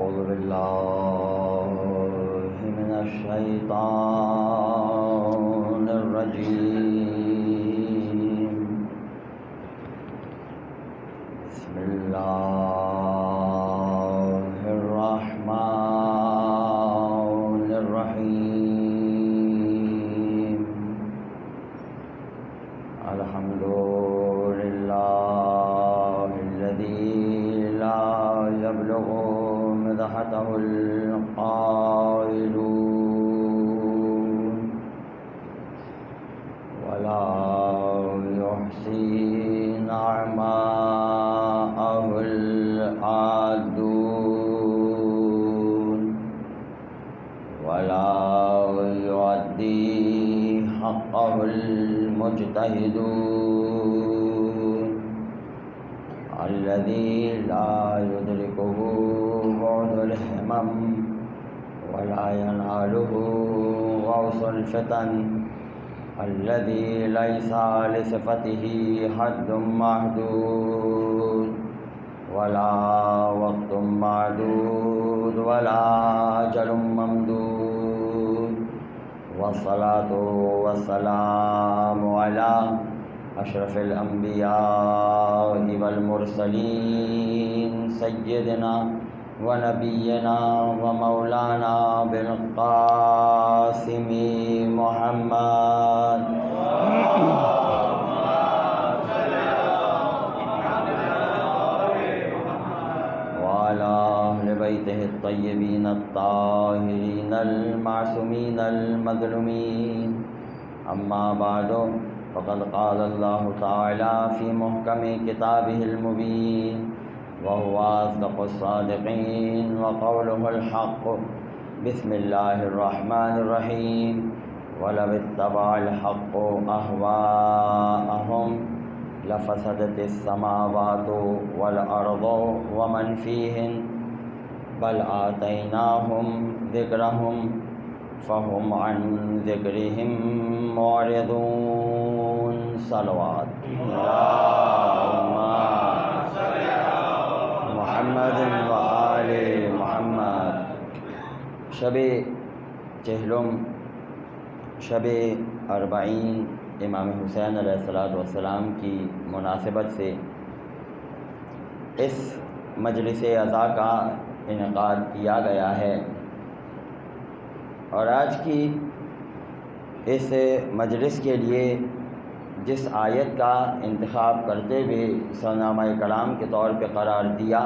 أعوذ بالله من الشيطان الرجيم. بسم الله الرحمن الرحيم. الحمد لله الذي لا يبلغ مدحته القائلون ولا يحصي نعماءه العادون ولا يؤدي حقه المجتهدون الذي لا يدركه بعد الهمم ولا يناله غوص الفتن الذي ليس لصفته حد محدود ولا وقت معدود ولا أجل ممدود. والصلاة والسلام على أشرف الأنبياء والمرسلين سيدنا ونبينا ومولانا بالقاسم محمد وعلى أهل بيته الطيبين الطاهرين المعصومين المظلومين. أما بعد، فقد قال الله تعالى في محكم كتابه المبين وهو أصدق الصادقين وقوله الحق. بسم الله الرحمن الرحيم. ولو اتبع الحق أهواءهم لفسدت السماوات والأرض ومن فيهن بل آتيناهم ذكرهم فهم عن ذكرهم معرضون. صلوات اللهم محمد وآل محمد. شب چہلم، شب اربعین امام حسین علیہ السلام کی مناسبت سے اس مجلس عزا کا انعقاد کیا گیا ہے، اور آج کی اس مجلس کے لیے جس آیت کا انتخاب کرتے ہوئے سرنامہ کلام کے طور پہ قرار دیا،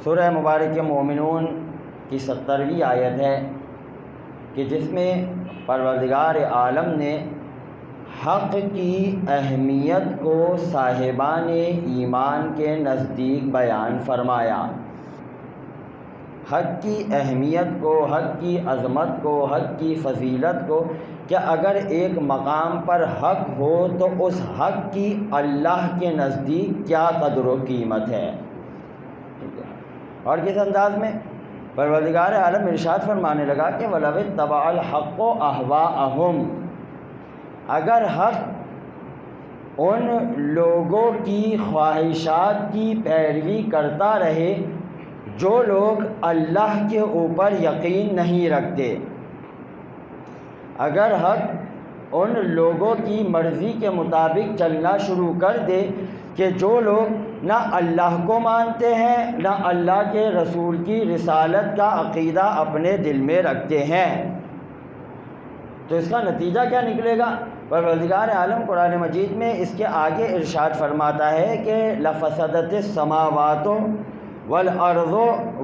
سورہ مبارک مومنون کی 70ویں آیت ہے کہ جس میں پروردگار عالم نے حق کی اہمیت کو صاحبان ایمان کے نزدیک بیان فرمایا. حق کی اہمیت کو، حق کی عظمت کو، حق کی فضیلت کو، کہ اگر ایک مقام پر حق ہو تو اس حق کی اللہ کے نزدیک کیا قدر و قیمت ہے. اور کس انداز میں پروردگار عالم ارشاد فرمانے لگا کہ وَلَوِ اتَّبَعَ الْحَقُّ أَهْوَاءَهُمْ، اگر حق ان لوگوں کی خواہشات کی پیروی کرتا رہے جو لوگ اللہ کے اوپر یقین نہیں رکھتے، اگر حق ان لوگوں کی مرضی کے مطابق چلنا شروع کر دے کہ جو لوگ نہ اللہ کو مانتے ہیں نہ اللہ کے رسول کی رسالت کا عقیدہ اپنے دل میں رکھتے ہیں، تو اس کا نتیجہ کیا نکلے گا؟ پروردگار عالم قرآن مجید میں اس کے آگے ارشاد فرماتا ہے کہ لفسدت السماوات والارض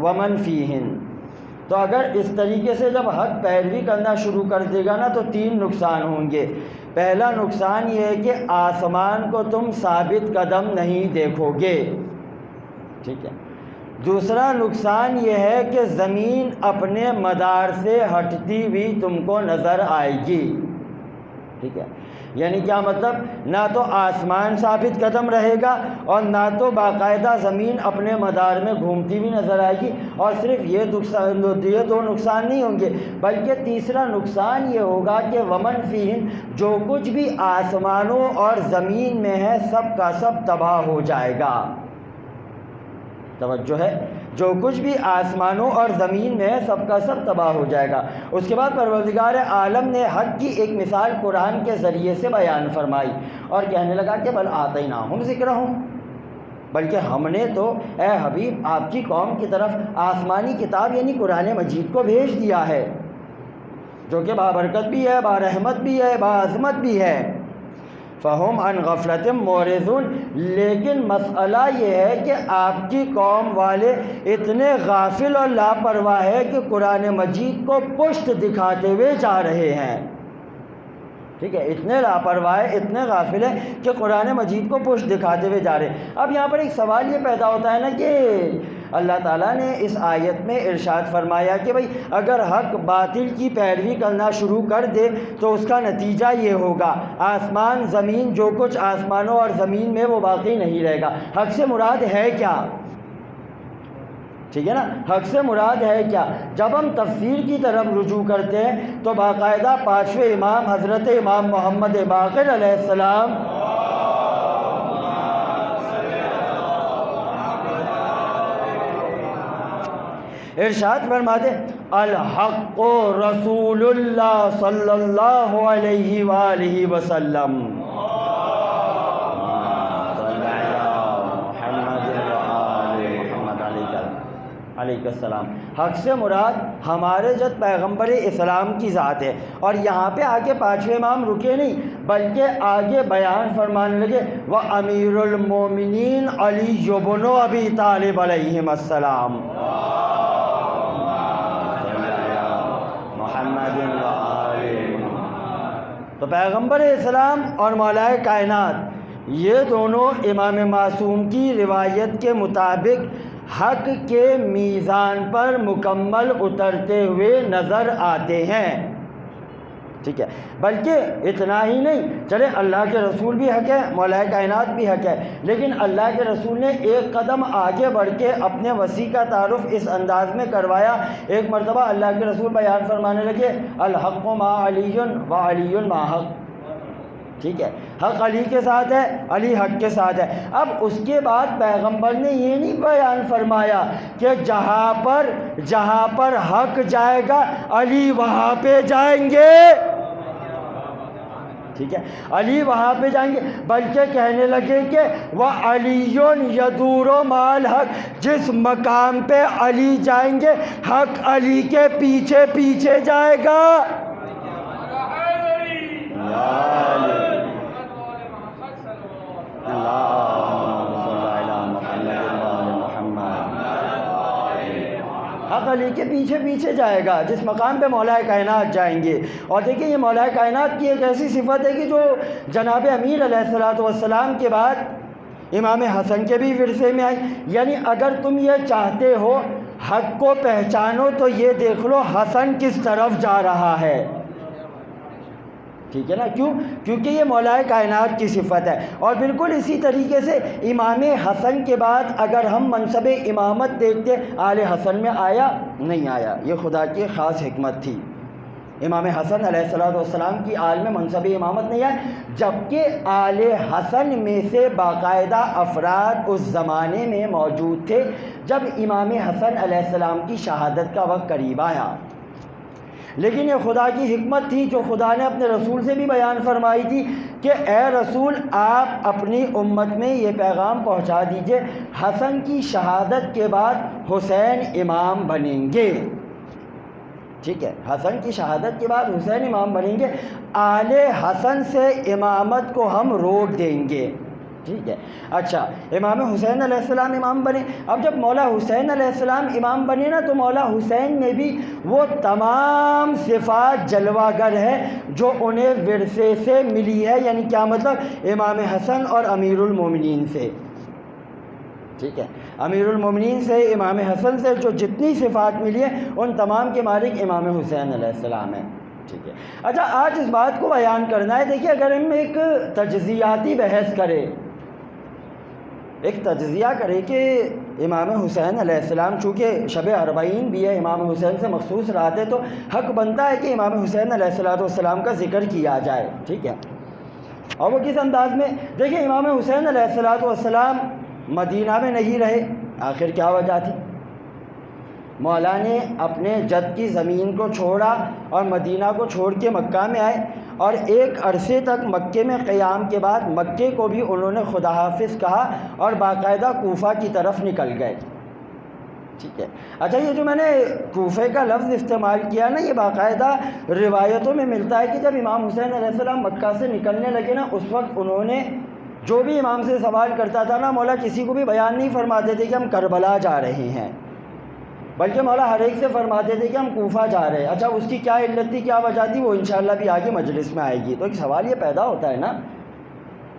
ومن فیہن. تو اگر اس طریقے سے جب حق پیروی کرنا شروع کر دے گا نا تو 3 نقصان ہوں گے. پہلا نقصان یہ ہے کہ آسمان کو تم ثابت قدم نہیں دیکھو گے، ٹھیک ہے. دوسرا نقصان یہ ہے کہ زمین اپنے مدار سے ہٹتی ہوئی تم کو نظر آئے گی، ٹھیک ہے. یعنی کیا مطلب؟ نہ تو آسمان ثابت قدم رہے گا اور نہ تو باقاعدہ زمین اپنے مدار میں گھومتی ہوئی نظر آئے گی. اور صرف یہ 2 نقصان نہیں ہوں گے، بلکہ تیسرا نقصان یہ ہوگا کہ ومن فیہن، جو کچھ بھی آسمانوں اور زمین میں ہے سب کا سب تباہ ہو جائے گا. توجہ ہے، جو کچھ بھی آسمانوں اور زمین میں ہے سب کا سب تباہ ہو جائے گا۔ اس کے بعد پروردگار عالم نے حق کی ایک مثال قرآن کے ذریعے سے بیان فرمائی اور کہنے لگا کہ بل آتیناہم ذکرہم، بلکہ ہم نے تو اے حبیب آپ کی قوم کی طرف آسمانی کتاب یعنی قرآن مجید کو بھیج دیا ہے، جو کہ بابرکت بھی ہے، بارحمت بھی ہے، باعظمت بھی ہے۔ فہم عن غفلت معرضون، لیکن مسئلہ یہ ہے کہ آپ کی قوم والے اتنے غافل اور لاپرواہ ہے کہ قرآن مجید کو پشت دکھاتے ہوئے جا رہے ہیں۔ ٹھیک ہے، اتنے لاپرواہ، اتنے غافل ہیں کہ قرآن مجید کو پشت دکھاتے ہوئے جا رہے ہیں۔ اب یہاں پر ایک سوال یہ پیدا ہوتا ہے نا کہ اللہ تعالیٰ نے اس آیت میں ارشاد فرمایا کہ بھئی اگر حق باطل کی پیروی کرنا شروع کر دے تو اس کا نتیجہ یہ ہوگا، آسمان زمین، جو کچھ آسمانوں اور زمین میں وہ باقی نہیں رہے گا۔ حق سے مراد ہے کیا؟ ٹھیک ہے نا، حق سے مراد ہے کیا؟ جب ہم تفسیر کی طرف رجوع کرتے ہیں تو باقاعدہ پانچویں امام حضرت امام محمد باقر علیہ السلام ارشاد فرماتے الحق رسول اللہ صلی اللہ علیہ وآلہ وسلم، علیہ السلام۔ حق سے مراد ہمارے جد پیغمبر اسلام کی ذات ہے۔ اور یہاں پہ آگے پانچویں امام رکے نہیں بلکہ آگے بیان فرمانے لگے وَأَمِيرُ الْمُؤْمِنِينَ عَلِيُّ بْنُ أَبِي طالب علیہم السلام، تو پیغمبر اسلام اور مولا کائنات یہ دونوں امام معصوم کی روایت کے مطابق حق کے میزان پر مکمل اترتے ہوئے نظر آتے ہیں۔ ٹھیک ہے، بلکہ اتنا ہی نہیں، چلے اللہ کے رسول بھی حق ہے، مولا کائنات بھی حق ہے، لیکن اللہ کے رسول نے ایک قدم آگے بڑھ کے اپنے وسیع کا تعارف اس انداز میں کروایا۔ ایک مرتبہ اللہ کے رسول بیان فرمانے لگے الحق ما علی و علی ما حق، ٹھیک ہے، حق علی کے ساتھ ہے، علی حق کے ساتھ ہے۔ اب اس کے بعد پیغمبر نے یہ نہیں بیان فرمایا کہ جہاں پر حق جائے گا علی وہاں پہ جائیں گے، ٹھیک ہے، علی وہاں پہ جائیں گے، بلکہ کہنے لگے کہ وَعَلِيٌّ يَدُورُ مَعَ الْحَقِّ، جس مقام پہ علی جائیں گے حق علی کے پیچھے پیچھے جائے گا۔ حق علی کے پیچھے پیچھے جائے گا جس مقام پہ مولا کائنات جائیں گے۔ اور دیکھیں یہ مولا کائنات کی ایک ایسی صفت ہے کہ جو جناب امیر علیہ السلام کے بعد امام حسن کے بھی ورثے میں آئی، یعنی اگر تم یہ چاہتے ہو حق کو پہچانو تو یہ دیکھ لو حسن کس طرف جا رہا ہے، ٹھیک ہے نا، کیوں؟ کیونکہ یہ مولا کائنات کی صفت ہے۔ اور بالکل اسی طریقے سے امام حسن کے بعد اگر ہم منصب امامت دیکھتے آل حسن میں آیا نہیں آیا، یہ خدا کی خاص حکمت تھی۔ امام حسن علیہ السلام کی آل میں منصب امامت نہیں آیا، جبکہ آل حسن میں سے باقاعدہ افراد اس زمانے میں موجود تھے جب امام حسن علیہ السلام کی شہادت کا وقت قریب آیا۔ لیکن یہ خدا کی حکمت تھی جو خدا نے اپنے رسول سے بھی بیان فرمائی تھی کہ اے رسول آپ اپنی امت میں یہ پیغام پہنچا دیجئے حسن کی شہادت کے بعد حسین امام بنیں گے، ٹھیک ہے، حسن کی شہادت کے بعد حسین امام بنیں گے، آل حسن سے امامت کو ہم روک دیں گے، ٹھیک ہے۔ اچھا، امام حسین علیہ السلام امام بنے۔ اب جب مولا حسین علیہ السلام امام بنے نا تو مولا حسین میں بھی وہ تمام صفات جلوہ گر ہے جو انہیں ورثے سے ملی ہے، یعنی کیا مطلب؟ امام حسن اور امیر المومنین سے، ٹھیک ہے، امیر المومنین سے امام حسن سے جو جتنی صفات ملی ہیں ان تمام کے مالک امام حسین علیہ السلام ہیں، ٹھیک ہے۔ اچھا، آج اس بات کو بیان کرنا ہے۔ دیکھیے اگر ہم ایک تجزیاتی بحث کریں، ایک تجزیہ کرے کہ امام حسین علیہ السلام چونکہ شب اربعین بھی ہے، امام حسین سے مخصوص رات ہے، تو حق بنتا ہے کہ امام حسین علیہ السلام کا ذکر کیا جائے، ٹھیک ہے۔ اور وہ کس انداز میں؟ دیکھیں امام حسین علیہ السلام مدینہ میں نہیں رہے، آخر کیا وجہ تھی؟ مولا نے اپنے جد کی زمین کو چھوڑا اور مدینہ کو چھوڑ کے مکہ میں آئے، اور ایک عرصے تک مکے میں قیام کے بعد مکے کو بھی انہوں نے خدا حافظ کہا اور باقاعدہ کوفہ کی طرف نکل گئے۔ ٹھیک ہے، اچھا یہ جو میں نے کوفے کا لفظ استعمال کیا نا، یہ باقاعدہ روایتوں میں ملتا ہے کہ جب امام حسین علیہ السلام مکہ سے نکلنے لگے نا، اس وقت انہوں نے جو بھی امام سے سوال کرتا تھا نا، مولا کسی کو بھی بیان نہیں فرماتے تھے کہ ہم کربلا جا رہے ہیں، بلکہ مولا ہر ایک سے فرماتے تھے کہ ہم کوفہ جا رہے ہیں۔ اچھا اس کی کیا علت تھی، کیا وجہ تھی، وہ انشاءاللہ بھی آگے مجلس میں آئے گی۔ تو ایک سوال یہ پیدا ہوتا ہے نا،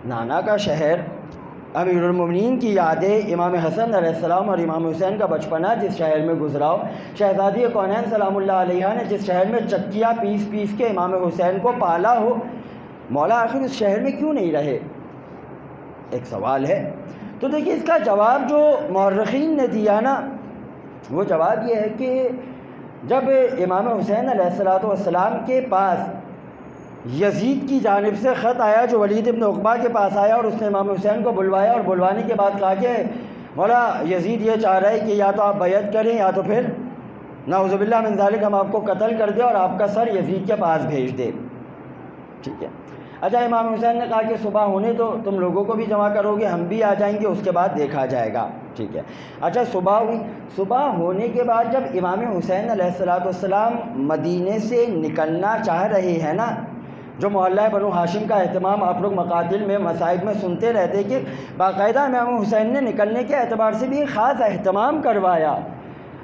نانا کا شہر، امیر المومنین کی یادیں، امام حسن علیہ السلام اور امام حسین کا بچپنا جس شہر میں گزرا ہو، شہزادی کونین سلام اللہ علیہ نے جس شہر میں چکیاں پیس پیس کے امام حسین کو پالا ہو، مولا آخر اس شہر میں کیوں نہیں رہے؟ ایک سوال ہے۔ تو دیکھیے اس کا جواب جو مورخین نے دیا نا، وہ جواب یہ ہے کہ جب امام حسین علیہ السلام کے پاس یزید کی جانب سے خط آیا، جو ولید ابن عقبہ کے پاس آیا، اور اس نے امام حسین کو بلوایا، اور بلوانے کے بعد کہا کہ مولا یزید یہ چاہ رہا ہے کہ یا تو آپ بیعت کریں یا تو پھر نعوذ باللہ من ذالک ہم آپ کو قتل کر دیں اور آپ کا سر یزید کے پاس بھیج دیں۔ ٹھیک ہے، اچھا امام حسین نے کہا کہ صبح ہونے تو تم لوگوں کو بھی جمع کرو گے، ہم بھی آ جائیں گے، اس کے بعد دیکھا جائے گا۔ ٹھیک ہے، اچھا صبح ہوئی، صبح ہونے کے بعد جب امام حسین علیہ السلام مدینے سے نکلنا چاہ رہے ہیں نا، جو محلہ بنو ہاشم کا اہتمام آپ لوگ مقاتل میں مصائب میں سنتے رہتے کہ باقاعدہ امام حسین نے نکلنے کے اعتبار سے بھی خاص اہتمام کروایا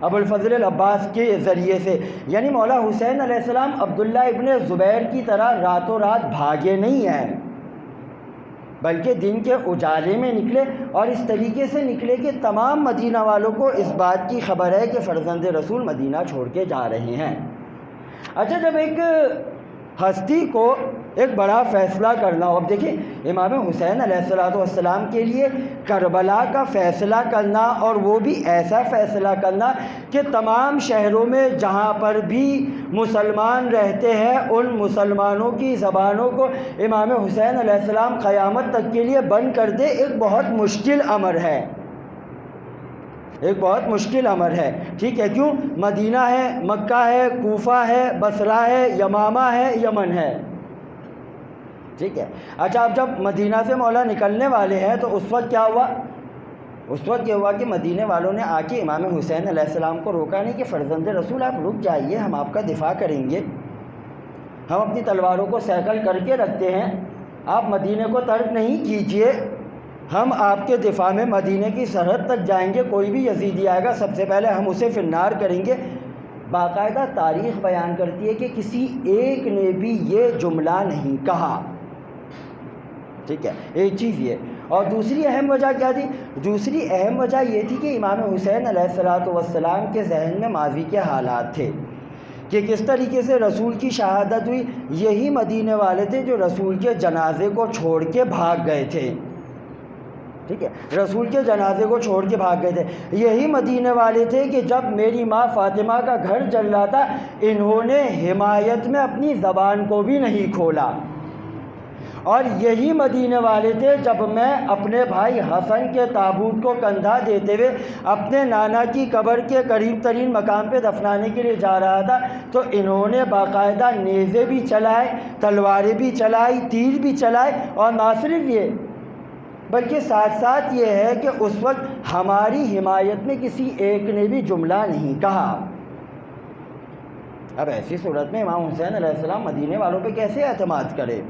ابو الفضل العباس کے ذریعے سے، یعنی مولا حسین علیہ السلام عبداللہ ابن زبیر کی طرح راتوں رات بھاگے نہیں ہیں، بلکہ دن کے اجالے میں نکلے، اور اس طریقے سے نکلے کہ تمام مدینہ والوں کو اس بات کی خبر ہے کہ فرزند رسول مدینہ چھوڑ کے جا رہے ہیں۔ اچھا جب ایک ہستی کو ایک بڑا فیصلہ کرنا ہو، اب دیکھیں امام حسین علیہ السلام کے لیے کربلا کا فیصلہ کرنا، اور وہ بھی ایسا فیصلہ کرنا کہ تمام شہروں میں جہاں پر بھی مسلمان رہتے ہیں ان مسلمانوں کی زبانوں کو امام حسین علیہ السلام قیامت تک کے لیے بند کر دے، ایک بہت مشکل امر ہے، ایک بہت مشکل امر ہے۔ ٹھیک ہے، کیوں؟ مدینہ ہے، مکہ ہے، کوفہ ہے، بصرہ ہے، یمامہ ہے، یمن ہے۔ ٹھیک ہے، اچھا اب جب مدینہ سے مولا نکلنے والے ہیں تو اس وقت کیا ہوا؟ اس وقت یہ ہوا کہ مدینہ والوں نے آ کے امام حسین علیہ السلام کو روکا نہیں کہ فرزند رسول آپ رک جائیے، ہم آپ کا دفاع کریں گے، ہم اپنی تلواروں کو سیکل کر کے رکھتے ہیں، آپ مدینہ کو ترک نہیں کیجیے، ہم آپ کے دفاع میں مدینہ کی سرحد تک جائیں گے، کوئی بھی یزیدی آئے گا سب سے پہلے ہم اسے فنار کریں گے۔ باقاعدہ تاریخ بیان کرتی ہے کہ کسی ایک نے بھی یہ جملہ نہیں کہا۔ ٹھیک ہے، ایک چیز یہ، اور دوسری اہم وجہ کیا تھی؟ دوسری اہم وجہ یہ تھی کہ امام حسین علیہ السلام کے ذہن میں ماضی کے حالات تھے کہ کس طریقے سے رسول کی شہادت ہوئی، یہی مدینے والے تھے جو رسول کے جنازے کو چھوڑ کے بھاگ گئے تھے۔ ٹھیک ہے، رسول کے جنازے کو چھوڑ کے بھاگ گئے تھے، یہی مدینے والے تھے کہ جب میری ماں فاطمہ کا گھر جل رہا تھا انہوں نے حمایت میں اپنی زبان کو بھی نہیں کھولا، اور یہی مدینے والے تھے جب میں اپنے بھائی حسن کے تابوت کو کندھا دیتے ہوئے اپنے نانا کی قبر کے قریب ترین مقام پہ دفنانے کے لیے جا رہا تھا تو انہوں نے باقاعدہ نیزے بھی چلائے، تلواریں بھی چلائی، تیر بھی چلائے، اور نہ صرف یہ بلکہ ساتھ ساتھ یہ ہے کہ اس وقت ہماری حمایت میں کسی ایک نے بھی جملہ نہیں کہا۔ اب ایسی صورت میں امام حسین علیہ السلام مدینے والوں پہ کیسے اعتماد کرے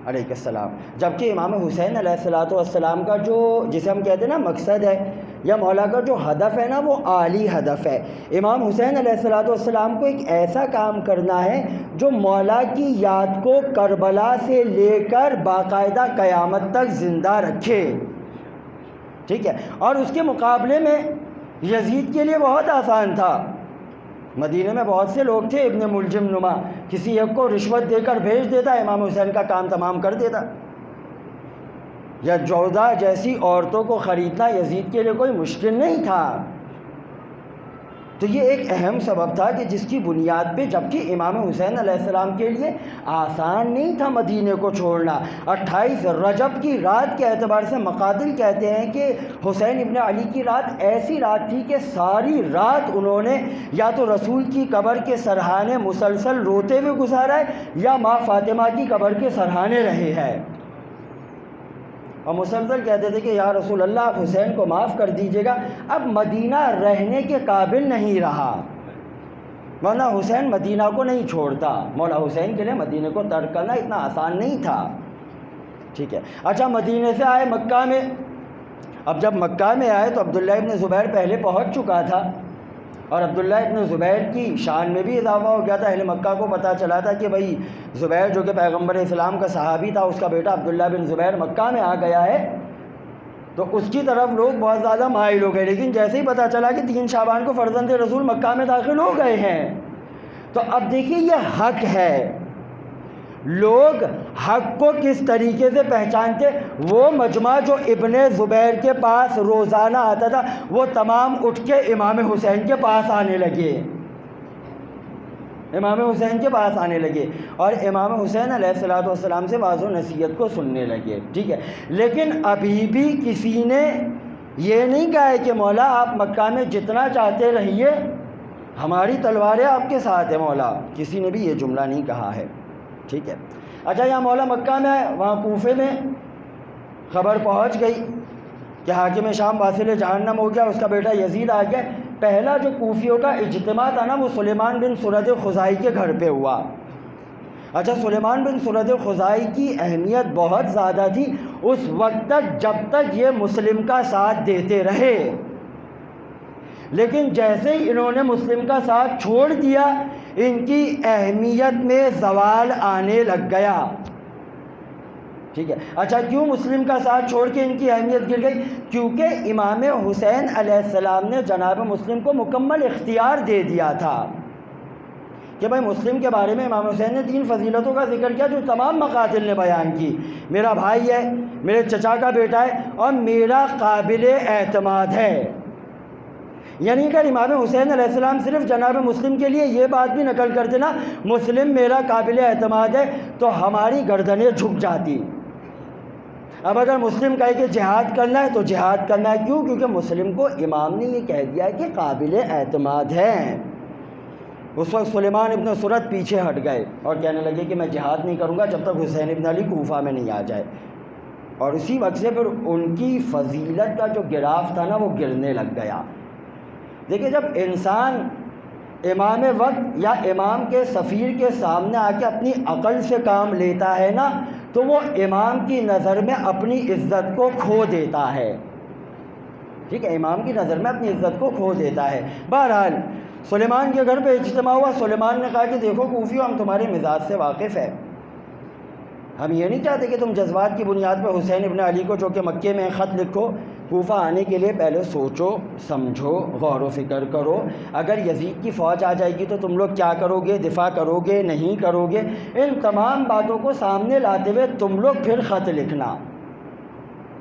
علیہ السلام، جبکہ امام حسین علیہ السلام کا جو جسے ہم کہتے ہیں نا مقصد ہے یا مولا کا جو ہدف ہے نا وہ عالی ہدف ہے۔ امام حسین علیہ السلام کو ایک ایسا کام کرنا ہے جو مولا کی یاد کو کربلا سے لے کر باقاعدہ قیامت تک زندہ رکھے۔ ٹھیک ہے، اور اس کے مقابلے میں یزید کے لیے بہت آسان تھا، مدینہ میں بہت سے لوگ تھے ابن ملجم نما، کسی ایک کو رشوت دے کر بھیج دیتا، امام حسین کا کام تمام کر دیتا، یا جودہ جیسی عورتوں کو خریدنا یزید کے لیے کوئی مشکل نہیں تھا۔ تو یہ ایک اہم سبب تھا کہ جس کی بنیاد پہ، جبکہ امام حسین علیہ السلام کے لیے آسان نہیں تھا مدینے کو چھوڑنا۔ 28 رجب کی رات کے اعتبار سے مقاتل کہتے ہیں کہ حسین ابن علی کی رات ایسی رات تھی کہ ساری رات انہوں نے یا تو رسول کی قبر کے سرہانے مسلسل روتے ہوئے گزارا ہے یا ماں فاطمہ کی قبر کے سرہانے رہے ہیں، اور مسلسل کہتے تھے کہ یا رسول اللہ آپ حسین کو معاف کر دیجیے گا، اب مدینہ رہنے کے قابل نہیں رہا، ورنہ حسین مدینہ کو نہیں چھوڑتا۔ مولا حسین کے لیے مدینہ کو ترک کرنا اتنا آسان نہیں تھا، ٹھیک ہے۔ اچھا، مدینہ سے آئے مکہ میں۔ اب جب مکہ میں آئے تو عبداللہ ابن زبیر پہلے پہنچ چکا تھا، اور عبداللہ ابن زبیر کی شان میں بھی اضافہ ہو گیا تھا۔ اہل مکہ کو پتہ چلا تھا کہ بھئی زبیر جو کہ پیغمبر اسلام کا صحابی تھا، اس کا بیٹا عبداللہ بن زبیر مکہ میں آ گیا ہے، تو اس کی طرف لوگ بہت زیادہ مائل ہو گئے۔ لیکن جیسے ہی پتہ چلا کہ 3 شعبان کو فرزند رسول مکہ میں داخل ہو گئے ہیں، تو اب دیکھیے یہ حق ہے، لوگ حق کو کس طریقے سے پہچانتے۔ وہ مجمع جو ابن زبیر کے پاس روزانہ آتا تھا، وہ تمام اٹھ کے امام حسین کے پاس آنے لگے، امام حسین کے پاس آنے لگے، اور امام حسین علیہ السلام سے واعظ و نصیحت کو سننے لگے، ٹھیک ہے۔ لیکن ابھی بھی کسی نے یہ نہیں کہا ہے کہ مولا آپ مکہ میں جتنا چاہتے رہیے، ہماری تلواریں آپ کے ساتھ ہیں مولا، کسی نے بھی یہ جملہ نہیں کہا ہے، ٹھیک ہے۔ اچھا، یہاں مولا مکہ میں ہے، وہاں کوفے میں خبر پہنچ گئی کہ حاکم شام واصل جہنم ہو گیا، اس کا بیٹا یزید آ گیا۔ پہلا جو کوفیوں کا اجتماع تھا نا، وہ سلیمان بن سرد خزائی کے گھر پہ ہوا۔ اچھا، سلیمان بن سرد خزائی کی اہمیت بہت زیادہ تھی اس وقت تک جب تک یہ مسلم کا ساتھ دیتے رہے، لیکن جیسے ہی انہوں نے مسلم کا ساتھ چھوڑ دیا، ان کی اہمیت میں زوال آنے لگ گیا، ٹھیک ہے۔ اچھا، کیوں مسلم کا ساتھ چھوڑ کے ان کی اہمیت گر گئی؟ کیونکہ امام حسین علیہ السلام نے جناب مسلم کو مکمل اختیار دے دیا تھا کہ بھائی مسلم کے بارے میں امام حسین نے 3 فضیلتوں کا ذکر کیا جو تمام مقاتل نے بیان کی۔ میرا بھائی ہے، میرے چچا کا بیٹا ہے، اور میرا قابل اعتماد ہے۔ یعنی اگر امام حسین علیہ السلام صرف جناب مسلم کے لیے یہ بات بھی نقل کرتے نا، مسلم میرا قابل اعتماد ہے، تو ہماری گردنیں جھک جاتی۔ اب اگر مسلم کہے کہ جہاد کرنا ہے تو جہاد کرنا ہے، کیوں؟ کیونکہ مسلم کو امام نے یہ کہہ دیا ہے کہ قابل اعتماد ہے۔ اس وقت سلیمان ابن سرد پیچھے ہٹ گئے اور کہنے لگے کہ میں جہاد نہیں کروں گا جب تک حسین ابن علی کوفہ میں نہیں آ جائے، اور اسی وقت سے پھر ان کی فضیلت کا جو گراف تھا نا، وہ گرنے لگ گیا۔ دیکھیں، جب انسان امام وقت یا امام کے سفیر کے سامنے آ کے اپنی عقل سے کام لیتا ہے نا، تو وہ امام کی نظر میں اپنی عزت کو کھو دیتا ہے، ٹھیک ہے، امام کی نظر میں اپنی عزت کو کھو دیتا ہے۔ بہرحال سلیمان کے گھر پہ اجتماع ہوا۔ سلیمان نے کہا کہ دیکھو کوفیوں، ہم تمہارے مزاج سے واقف ہیں، ہم یہ نہیں چاہتے کہ تم جذبات کی بنیاد پہ حسین ابن علی کو جو کہ مکے میں خط لکھو، کوفہ آنے کے لیے پہلے سوچو سمجھو، غور و فکر کرو، اگر یزید کی فوج آ جائے گی تو تم لوگ کیا کرو گے، دفاع کرو گے نہیں کرو گے، ان تمام باتوں کو سامنے لاتے ہوئے تم لوگ پھر خط لکھنا،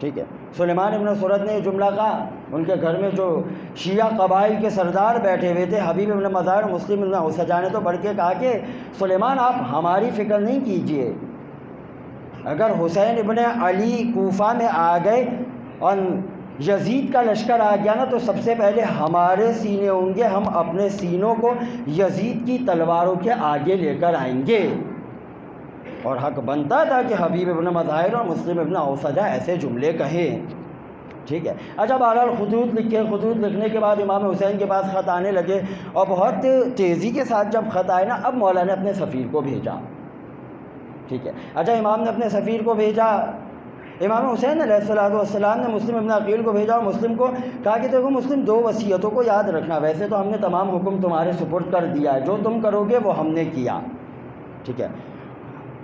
ٹھیک ہے۔ سلیمان ابن سرد نے یہ جملہ کہا۔ ان کے گھر میں جو شیعہ قبائل کے سردار بیٹھے ہوئے تھے، حبیب ابن مظاہر، مسلم ابن حسجہ نے تو بڑھ کے کہا کہ سلیمان آپ ہماری فکر نہیں کیجئے، اگر حسین ابن علی کوفہ میں آ گئے اور یزید کا لشکر آ گیا نا، تو سب سے پہلے ہمارے سینے ہوں گے، ہم اپنے سینوں کو یزید کی تلواروں کے آگے لے کر آئیں گے۔ اور حق بنتا تھا کہ حبیب ابن مظاہر اور مسلم ابن حسجہ ایسے جملے کہیں، ٹھیک ہے۔ اچھا، بہرحال خطوط لکھے، خطوط لکھنے کے بعد امام حسین کے پاس خط آنے لگے، اور بہت تیزی کے ساتھ جب خط آئے نا، اب مولا نے اپنے سفیر کو بھیجا، ٹھیک ہے۔ اچھا، امام نے اپنے سفیر کو بھیجا، امام حسین علیہ السلام نے مسلم ابن عقیل کو بھیجا اور مسلم کو کہا کہ دیکھو مسلم، 2 وصیتوں کو یاد رکھنا، ویسے تو ہم نے تمام حکم تمہارے سپرد کر دیا ہے، جو تم کرو گے وہ ہم نے کیا، ٹھیک ہے۔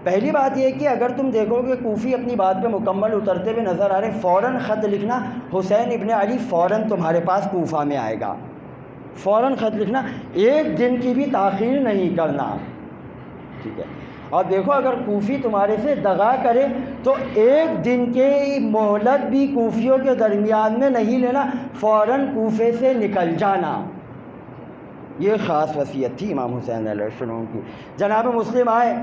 پہلی بات یہ کہ اگر تم دیکھو کہ کوفی اپنی بات پہ مکمل اترتے ہوئے نظر آ رہے، فوراً خط لکھنا، حسین ابن علی فوراً تمہارے پاس کوفہ میں آئے گا، فوراً خط لکھنا، 1 دن کی بھی تاخیر نہیں کرنا، ٹھیک ہے۔ اور دیکھو اگر کوفی تمہارے سے دغا کرے تو 1 دن کی مہلت بھی کوفیوں کے درمیان میں نہیں لینا، فوراً کوفے سے نکل جانا، یہ خاص وصیت تھی امام حسین علیہ السلام کی۔ جناب مسلم آئے،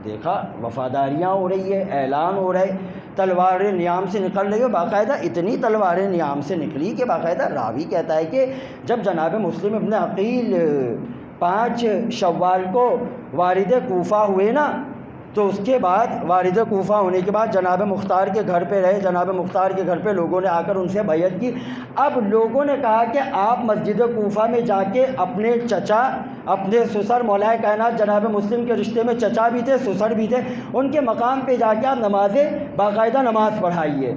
دیکھا وفاداریاں ہو رہی ہے، اعلان ہو رہے، تلواریں نیام سے نکل رہی ہو، باقاعدہ اتنی تلواریں نیام سے نکلی کہ باقاعدہ راوی کہتا ہے کہ جب جناب مسلم ابن عقیل 5 شوال کو وارد کوفہ ہوئے نا، تو اس کے بعد وارد کوفہ ہونے کے بعد جناب مختار کے گھر پہ رہے، جناب مختار کے گھر پہ لوگوں نے آ کر ان سے بیعت کی۔ اب لوگوں نے کہا کہ آپ مسجد کوفہ میں جا کے اپنے چچا، اپنے سسر مولا کائنات جناب مسلم کے رشتے میں چچا بھی تھے، سسر بھی تھے، ان کے مقام پہ جا کے آپ نمازیں باقاعدہ نماز پڑھائیے۔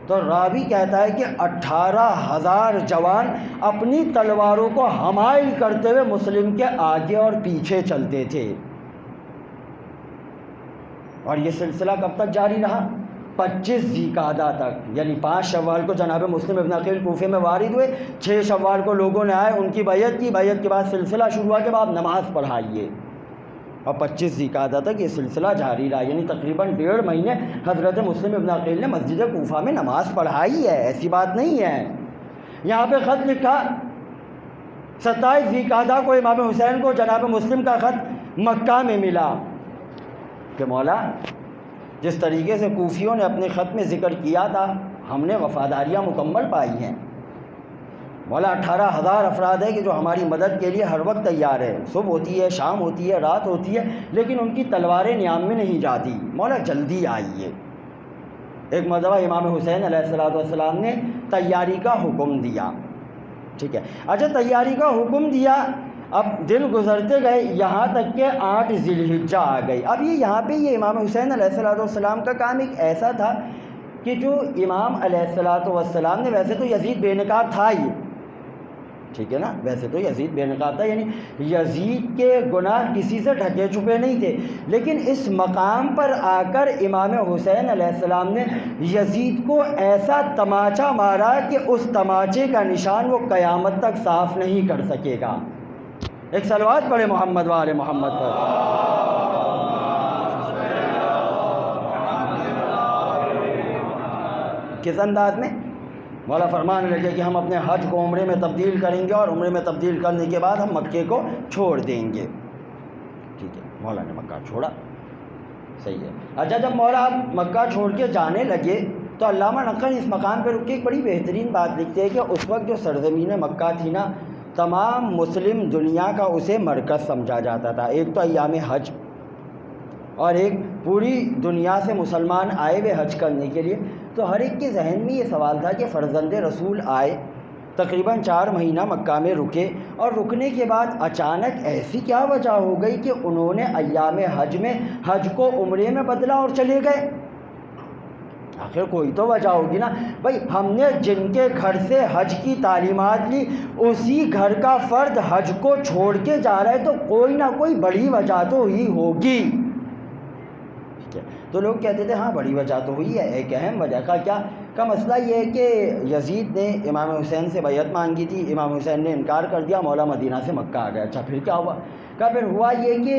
تو راوی کہتا ہے کہ 18,000 جوان اپنی تلواروں کو حمائل کرتے ہوئے مسلم کے آگے اور پیچھے چلتے تھے، اور یہ سلسلہ کب تک جاری رہا؟ 25 ذی القعدہ تک، یعنی 5 شوال کو جناب مسلم ابن عقیل کوفے میں وارد ہوئے، 6 شوال کو لوگوں نے آئے، ان کی بیعت کی، بیعت کے بعد سلسلہ شروع ہوا کہ آپ نماز پڑھائیے، اور 25 ذی القعدہ تک یہ سلسلہ جاری رہا، یعنی تقریباً 1.5 مہینے حضرت مسلم ابن عقیل نے مسجد کوفہ میں نماز پڑھائی ہے، ایسی بات نہیں ہے۔ یہاں پہ خط لکھا 27 ذی القعدہ کو امام حسین کو جناب مسلم کا خط مکہ میں ملا کہ مولا جس طریقے سے کوفیوں نے اپنے خط میں ذکر کیا تھا، ہم نے وفاداریاں مکمل پائی ہیں، مولا 18,000 افراد ہے کہ جو ہماری مدد کے لیے ہر وقت تیار ہے، صبح ہوتی ہے، شام ہوتی ہے، رات ہوتی ہے، لیکن ان کی تلواریں نیام میں نہیں جاتی، مولا جلدی آئیے۔ ایک مرتبہ امام حسین علیہ السلام نے تیاری کا حکم دیا، ٹھیک ہے، اچھا تیاری کا حکم دیا، اب دن گزرتے گئے یہاں تک کہ 8 ذی الحجہ آ گئی۔ اب یہاں پہ یہ امام حسین علیہ السلام کا کام ایک ایسا تھا کہ جو امام علیہ السلام نے، ویسے تو یزید بے نقاب تھا ہی، ٹھیک ہے نا، ویسے تو یزید بے نقاب تھا، یعنی یزید کے گناہ کسی سے ڈھکے چھپے نہیں تھے، لیکن اس مقام پر آ کر امام حسین علیہ السلام نے یزید کو ایسا تماچا مارا کہ اس تماچے کا نشان وہ قیامت تک صاف نہیں کر سکے گا۔ ایک صلوات پڑھے محمد وآل محمد پر۔ کس انداز میں؟ مولا فرمانے لگے کہ ہم اپنے حج کو عمرے میں تبدیل کریں گے، اور عمرے میں تبدیل کرنے کے بعد ہم مکے کو چھوڑ دیں گے، ٹھیک ہے، مولا نے مکہ چھوڑا، صحیح ہے۔ اچھا جب مولا مکہ چھوڑ کے جانے لگے تو علامہ نقوی اس مقام پہ رک کے ایک بڑی بہترین بات لکھتے ہیں کہ اس وقت جو سرزمین مکہ تھی نا، تمام مسلم دنیا کا اسے مرکز سمجھا جاتا تھا، ایک تو ایام حج، اور ایک پوری دنیا سے مسلمان آئے ہوئے حج کرنے کے لیے، تو ہر ایک کے ذہن میں یہ سوال تھا کہ فرزند رسول آئے، تقریباً 4 مہینہ مکہ میں رکے، اور رکنے کے بعد اچانک ایسی کیا وجہ ہو گئی کہ انہوں نے ایام حج میں حج کو عمرے میں بدلا اور چلے گئے؟ آخر کوئی تو وجہ ہوگی نا بھائی، ہم نے جن کے گھر سے حج کی تعلیمات لی اسی گھر کا فرد حج کو چھوڑ کے جا رہا ہے، تو کوئی نہ کوئی بڑی وجہ تو ہی ہوگی، ٹھیک ہے۔ تو لوگ کہتے تھے ہاں بڑی وجہ تو ہوئی ہے، ایک اہم وجہ کا مسئلہ یہ ہے کہ یزید نے امام حسین سے بیعت مانگی تھی، امام حسین نے انکار کر دیا، مولا مدینہ سے مکہ آ گیا۔ اچھا پھر کیا ہوا؟ پھر ہوا یہ کہ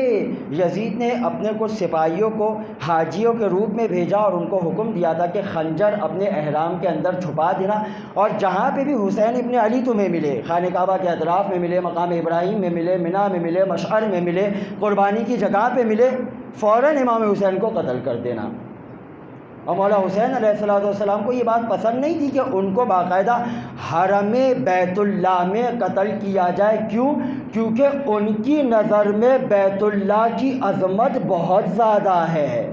یزید نے اپنے کچھ سپاہیوں کو حاجیوں کے روپ میں بھیجا، اور ان کو حکم دیا تھا کہ خنجر اپنے احرام کے اندر چھپا دینا، اور جہاں پہ بھی حسین ابن علی تمہیں ملے، خانہ کعبہ کے اطراف میں ملے، مقام ابراہیم میں ملے، منی میں ملے، مشعر میں ملے، قربانی کی جگہ پہ ملے، فوراً امام حسین کو قتل کر دینا۔ اور مولا حسین علیہ السلام کو یہ بات پسند نہیں تھی کہ ان کو باقاعدہ حرم بیت اللہ میں قتل کیا جائے، کیونکہ ان کی نظر میں بیت اللہ کی عظمت بہت زیادہ ہے،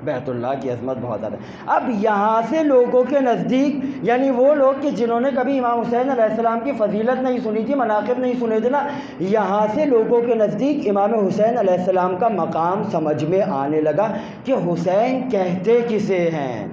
بیت اللہ کی عظمت بہت زیادہ ہے۔ اب یہاں سے لوگوں کے نزدیک، یعنی وہ لوگ کہ جنہوں نے کبھی امام حسین علیہ السلام کی فضیلت نہیں سنی تھی، مناقب نہیں سنے تھے نا، یہاں سے لوگوں کے نزدیک امام حسین علیہ السلام کا مقام سمجھ میں آنے لگا کہ حسین کہتے کسے ہیں،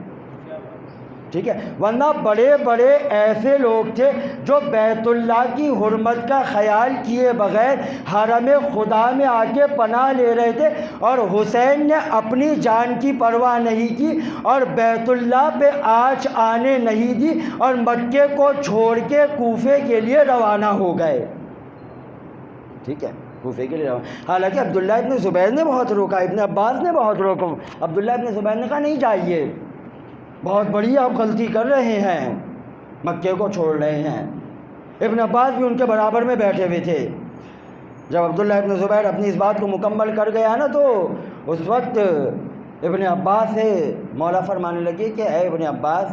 ٹھیک ہے، ورنہ بڑے بڑے ایسے لوگ تھے جو بیت اللہ کی حرمت کا خیال کیے بغیر حرم خدا میں آ کے پناہ لے رہے تھے، اور حسین نے اپنی جان کی پرواہ نہیں کی اور بیت اللہ پہ آنچ آنے نہیں دی، اور مکے کو چھوڑ کے کوفے کے لیے روانہ ہو گئے، ٹھیک ہے، کوفے کے لیے روانہ۔ حالانکہ عبداللہ ابن زبیر نے بہت روکا، ابن عباس نے بہت روکا، عبداللہ ابن زبیر نے کہا نہیں جائیے، بہت بڑی آپ غلطی کر رہے ہیں، مکے کو چھوڑ رہے ہیں۔ ابن عباس بھی ان کے برابر میں بیٹھے ہوئے تھے۔ جب عبداللہ ابن زبیر اپنی اس بات کو مکمل کر گیا نا، تو اس وقت ابن عباس سے مولا فرمانے لگے کہ اے ابن عباس،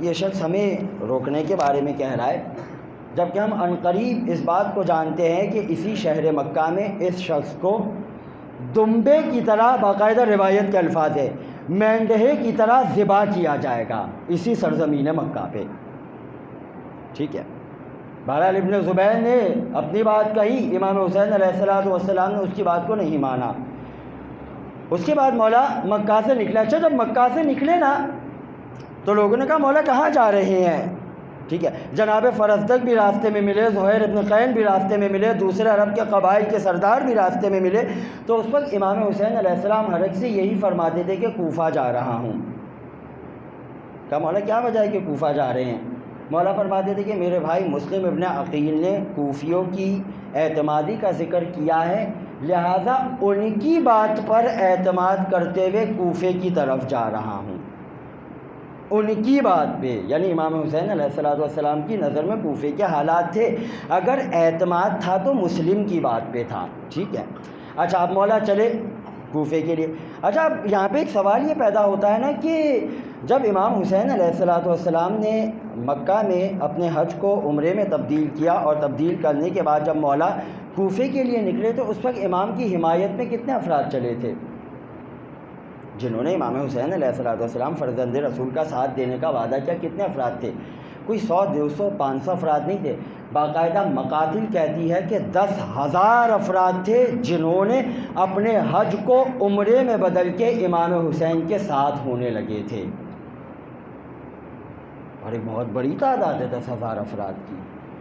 یہ شخص ہمیں روکنے کے بارے میں کہہ رہا ہے، جبکہ ہم عنقریب اس بات کو جانتے ہیں کہ اسی شہر مکہ میں اس شخص کو دمبے کی طرح، باقاعدہ روایت کے الفاظ ہے، مینڈھے کی طرح ذبح کیا جائے گا اسی سرزمین مکہ پہ۔ ٹھیک ہے، بہرحال ابن زبیر نے اپنی بات کہی، امام حسین علیہ السلام نے اس کی بات کو نہیں مانا۔ اس کے بعد مولا مکہ سے نکلے۔ اچھا، جب مکہ سے نکلے نا تو لوگوں نے کہا مولا کہاں جا رہے ہیں؟ ٹھیک ہے، جناب فرزدق بھی راستے میں ملے، زہیر ابن قین بھی راستے میں ملے، دوسرے عرب کے قبائل کے سردار بھی راستے میں ملے۔ تو اس وقت امام حسین علیہ السلام حرج سے یہی فرماتے تھے کہ کوفہ جا رہا ہوں۔ کہا مولا کیا وجہ ہے کہ کوفہ جا رہے ہیں؟ مولا فرماتے تھے کہ میرے بھائی مسلم ابن عقیل نے کوفیوں کی اعتمادی کا ذکر کیا ہے، لہٰذا ان کی بات پر اعتماد کرتے ہوئے کوفے کی طرف جا رہا ہوں۔ ان کی بات پہ، یعنی امام حسین علیہ السلام کی نظر میں کوفے کے حالات تھے، اگر اعتماد تھا تو مسلم کی بات پہ تھا۔ ٹھیک ہے، اچھا اب مولا چلے کوفے کے لیے۔ اچھا اب یہاں پہ ایک سوال یہ پیدا ہوتا ہے نا کہ جب امام حسین علیہ السلام نے مکہ میں اپنے حج کو عمرے میں تبدیل کیا، اور تبدیل کرنے کے بعد جب مولا کوفے کے لیے نکلے تو اس وقت امام کی حمایت میں کتنے افراد چلے تھے جنہوں نے امام حسین علیہ السلام فرزند رسول کا ساتھ دینے کا وعدہ کیا؟ کتنے افراد تھے؟ کوئی 100 200 500 افراد نہیں تھے، باقاعدہ مقاتل کہتی ہے کہ 10,000 افراد تھے جنہوں نے اپنے حج کو عمرے میں بدل کے امام حسین کے ساتھ ہونے لگے تھے، اور ایک بہت بڑی تعداد ہے 10,000 افراد کی،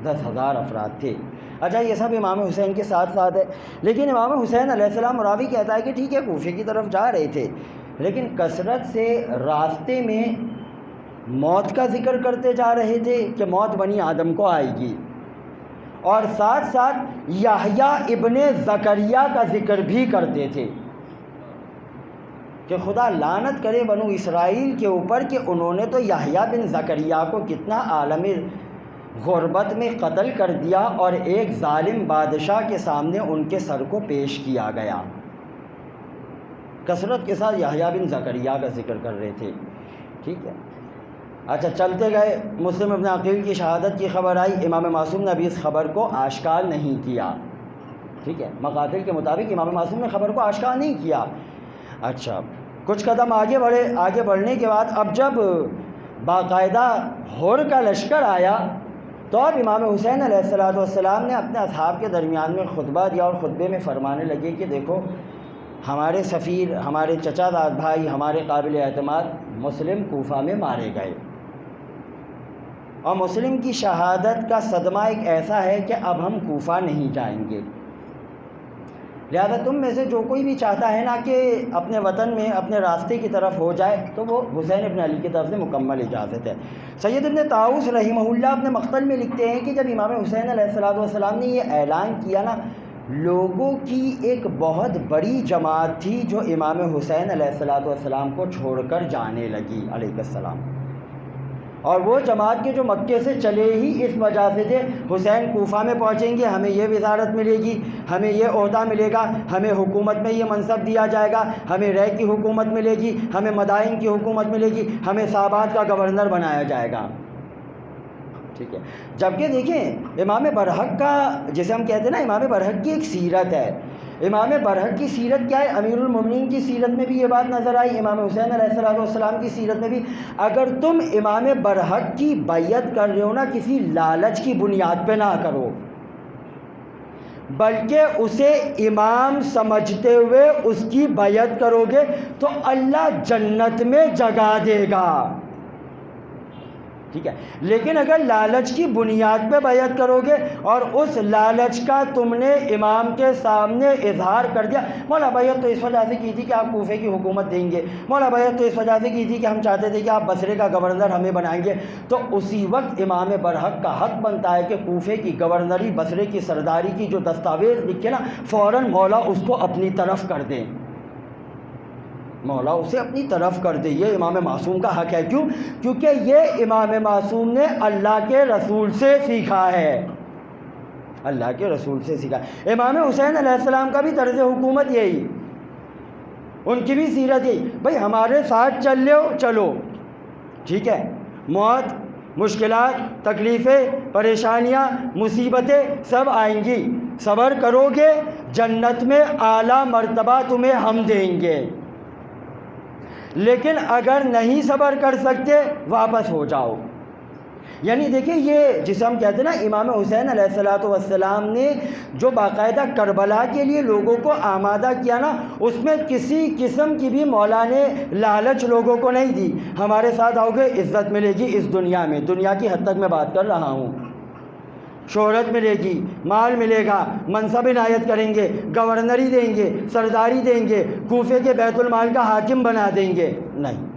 10,000 افراد تھے۔ اچھا یہ سب امام حسین کے ساتھ ساتھ ہے، لیکن امام حسین علیہ السلام راوی کہتا ہے کہ ٹھیک ہے کوفے کی طرف جا رہے تھے، لیکن کثرت سے راستے میں موت کا ذکر کرتے جا رہے تھے کہ موت بنی آدم کو آئے گی، اور ساتھ ساتھ یحییٰ ابن زکریا کا ذکر بھی کرتے تھے کہ خدا لعنت کرے بنو اسرائیل کے اوپر کہ انہوں نے تو یحییٰ بن زکریا کو کتنا عالم غربت میں قتل کر دیا، اور ایک ظالم بادشاہ کے سامنے ان کے سر کو پیش کیا گیا۔ کثرت کے ساتھ یحییٰ بن زکریا کا ذکر کر رہے تھے۔ ٹھیک ہے، اچھا چلتے گئے، مسلم ابن عقیل کی شہادت کی خبر آئی، امام معصوم نے ابھی اس خبر کو آشکار نہیں کیا۔ ٹھیک ہے، مقاتل کے مطابق امام معصوم نے خبر کو آشکار نہیں کیا۔ اچھا کچھ قدم آگے بڑھے، آگے بڑھنے کے بعد اب جب باقاعدہ ہور کا لشکر آیا تو اب امام حسین علیہ السلام نے اپنے اصحاب کے درمیان میں خطبہ دیا، اور خطبے میں فرمانے لگے کہ دیکھو ہمارے سفیر، ہمارے چچا داد بھائی، ہمارے قابل اعتماد مسلم کوفہ میں مارے گئے، اور مسلم کی شہادت کا صدمہ ایک ایسا ہے کہ اب ہم کوفہ نہیں جائیں گے، لہذا تم میں سے جو کوئی بھی چاہتا ہے نا کہ اپنے وطن میں اپنے راستے کی طرف ہو جائے تو وہ حسین ابن علی کی طرف سے مکمل اجازت ہے۔ سید ابن طاؤس رحمہ اللہ اپنے مقتل میں لکھتے ہیں کہ جب امام حسین علیہ السلام نے یہ اعلان کیا نا، لوگوں کی ایک بہت بڑی جماعت تھی جو امام حسین علیہ السلام کو چھوڑ کر جانے لگی علیہ السلام، اور وہ جماعت کے جو مکے سے چلے ہی اس وجہ سے تھے، حسین کوفہ میں پہنچیں گے، ہمیں یہ وزارت ملے گی، ہمیں یہ عہدہ ملے گا، ہمیں حکومت میں یہ منصب دیا جائے گا، ہمیں رے کی حکومت ملے گی، ہمیں مدائن کی حکومت ملے گی، ہمیں صحابات کا گورنر بنایا جائے گا۔ ٹھیک ہے، جبکہ دیکھیں امام برحق کا، جسے ہم کہتے ہیں نا امام برحق کی ایک سیرت ہے، امام برحق کی سیرت کیا ہے؟ امیر المومنین کی سیرت میں بھی یہ بات نظر آئی، امام حسین علیہ السلام کی سیرت میں بھی، اگر تم امام برحق کی بیعت کر رہے ہو نا، کسی لالچ کی بنیاد پہ نہ کرو، بلکہ اسے امام سمجھتے ہوئے اس کی بیعت کرو گے تو اللہ جنت میں جگہ دے گا۔ ٹھیک ہے، لیکن اگر لالچ کی بنیاد پہ بیعت کرو گے اور اس لالچ کا تم نے امام کے سامنے اظہار کر دیا، مولا بیعت تو اس وجہ سے کی تھی کہ آپ کوفے کی حکومت دیں گے، مولا بیعت تو اس وجہ سے کی تھی کہ ہم چاہتے تھے کہ آپ بصرے کا گورنر ہمیں بنائیں گے، تو اسی وقت امام برحق کا حق بنتا ہے کہ کوفے کی گورنری، بصرے کی سرداری کی جو دستاویز لکھے نا، فوراً مولا اس کو اپنی طرف کر دیں۔ مولا اسے اپنی طرف کر دے. یہ امام معصوم کا حق ہے. کیوں؟ کیونکہ یہ امام معصوم نے اللہ کے رسول سے سیکھا ہے. اللہ کے رسول سے سیکھا. امام حسین علیہ السلام کا بھی طرز حکومت یہی, ان کی بھی سیرت یہی. بھائی ہمارے ساتھ چل لو, چلو ٹھیک ہے, موت, مشکلات, تکلیفیں, پریشانیاں, مصیبتیں سب آئیں گی, صبر کرو گے جنت میں اعلیٰ مرتبہ تمہیں ہم دیں گے. لیکن اگر نہیں صبر کر سکتے واپس ہو جاؤ. یعنی دیکھیں یہ جسے ہم کہتے ہیں نا امام حسین علیہ السلام نے جو باقاعدہ کربلا کے لیے لوگوں کو آمادہ کیا نا, اس میں کسی قسم کی بھی مولا نے لالچ لوگوں کو نہیں دی. ہمارے ساتھ آؤ گے عزت ملے گی اس دنیا میں, دنیا کی حد تک میں بات کر رہا ہوں, شہرت ملے گی, مال ملے گا, منصب عنایت کریں گے, گورنری دیں گے, سرداری دیں گے, کوفے کے بیت المال کا حاکم بنا دیں گے. نہیں.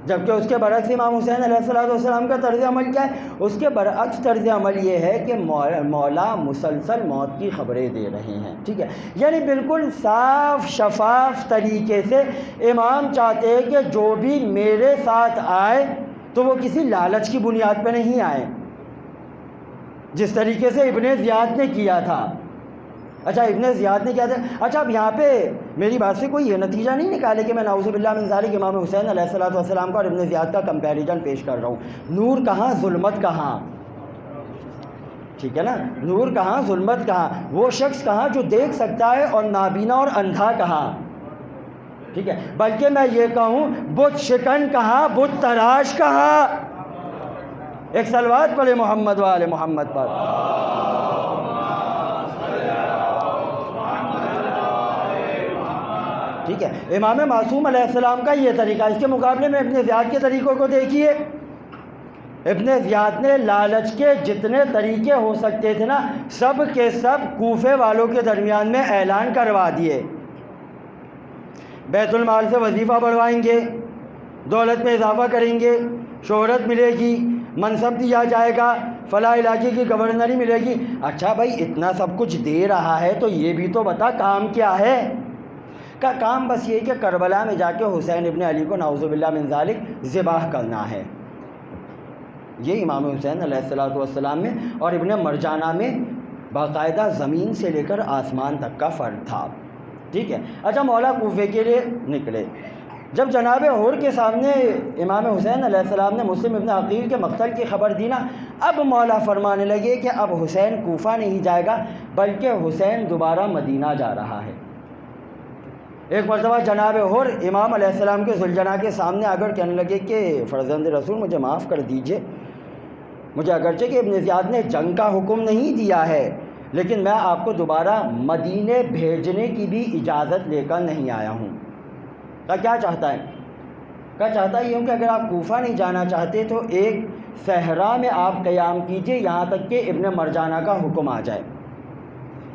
جبکہ اس کے برعکس امام حسین علیہ السلام کا طرز عمل کیا ہے؟ اس کے برعکس طرز عمل یہ ہے کہ مولا مسلسل موت کی خبریں دے رہے ہیں. ٹھیک ہے, یعنی بالکل صاف شفاف طریقے سے امام چاہتے ہیں کہ جو بھی میرے ساتھ آئے تو وہ کسی لالچ کی بنیاد پہ نہیں آئے, جس طریقے سے ابن زیاد نے کیا تھا. اچھا ابن زیاد نے کیا تھا؟ اچھا اب یہاں پہ میری بات سے کوئی یہ نتیجہ نہیں نکالے کہ میں نعوذ باللہ من ذالک امام حسین علیہ السلام کا اور ابن زیاد کا کمپیریزن پیش کر رہا ہوں. نور کہاں, ظلمت کہاں؟ ٹھیک ہے نا, نور کہاں, ظلمت کہاں؟ وہ شخص کہاں جو دیکھ سکتا ہے اور نابینا اور اندھا کہاں؟ ٹھیک ہے, بلکہ میں یہ کہوں بت شکن کہاں, بت تراش کہاں؟ ایک صلوات پڑھے محمد و آل محمد پر. ٹھیک ہے, امام معصوم علیہ السلام کا یہ طریقہ. اس کے مقابلے میں ابن زیاد کے طریقوں کو دیکھیے. ابن زیاد نے لالچ کے جتنے طریقے ہو سکتے تھے نا, سب کے سب کوفے والوں کے درمیان میں اعلان کروا دیے. بیت المال سے وظیفہ بڑھوائیں گے, دولت میں اضافہ کریں گے, شہرت ملے گی, منصب دیا جائے گا, فلاں علاقے کی گورنری ملے گی. اچھا بھائی اتنا سب کچھ دے رہا ہے تو یہ بھی تو بتا کام کیا ہے؟ کا کام بس یہ کہ کربلا میں جا کے حسین ابن علی کو نعوذ باللہ من ذالک ذبح کرنا ہے. یہ امام حسین علیہ السلام میں اور ابن مرجانہ میں باقاعدہ زمین سے لے کر آسمان تک کا فرق تھا. ٹھیک ہے. اچھا مولا کوفے کے لیے نکلے. جب جناب حور کے سامنے امام حسین علیہ السلام نے مسلم ابن عقیل کے مقتل کی خبر دی نا, اب مولا فرمانے لگے کہ اب حسین کوفہ نہیں جائے گا بلکہ حسین دوبارہ مدینہ جا رہا ہے. ایک مرتبہ جناب حور امام علیہ السلام کے ذوالجناح کے سامنے آ کر کہنے لگے کہ فرزند رسول مجھے معاف کر دیجئے, مجھے اگرچہ کہ ابن زیاد نے جنگ کا حکم نہیں دیا ہے لیکن میں آپ کو دوبارہ مدینے بھیجنے کی بھی اجازت لے کر نہیں آیا ہوں. کیا چاہتا ہے؟ چاہتا یہ ہوں کہ اگر آپ کوفہ نہیں جانا چاہتے تو ایک صحرا میں آپ قیام کیجئے یہاں تک کہ ابن مرجانہ کا حکم آ جائے.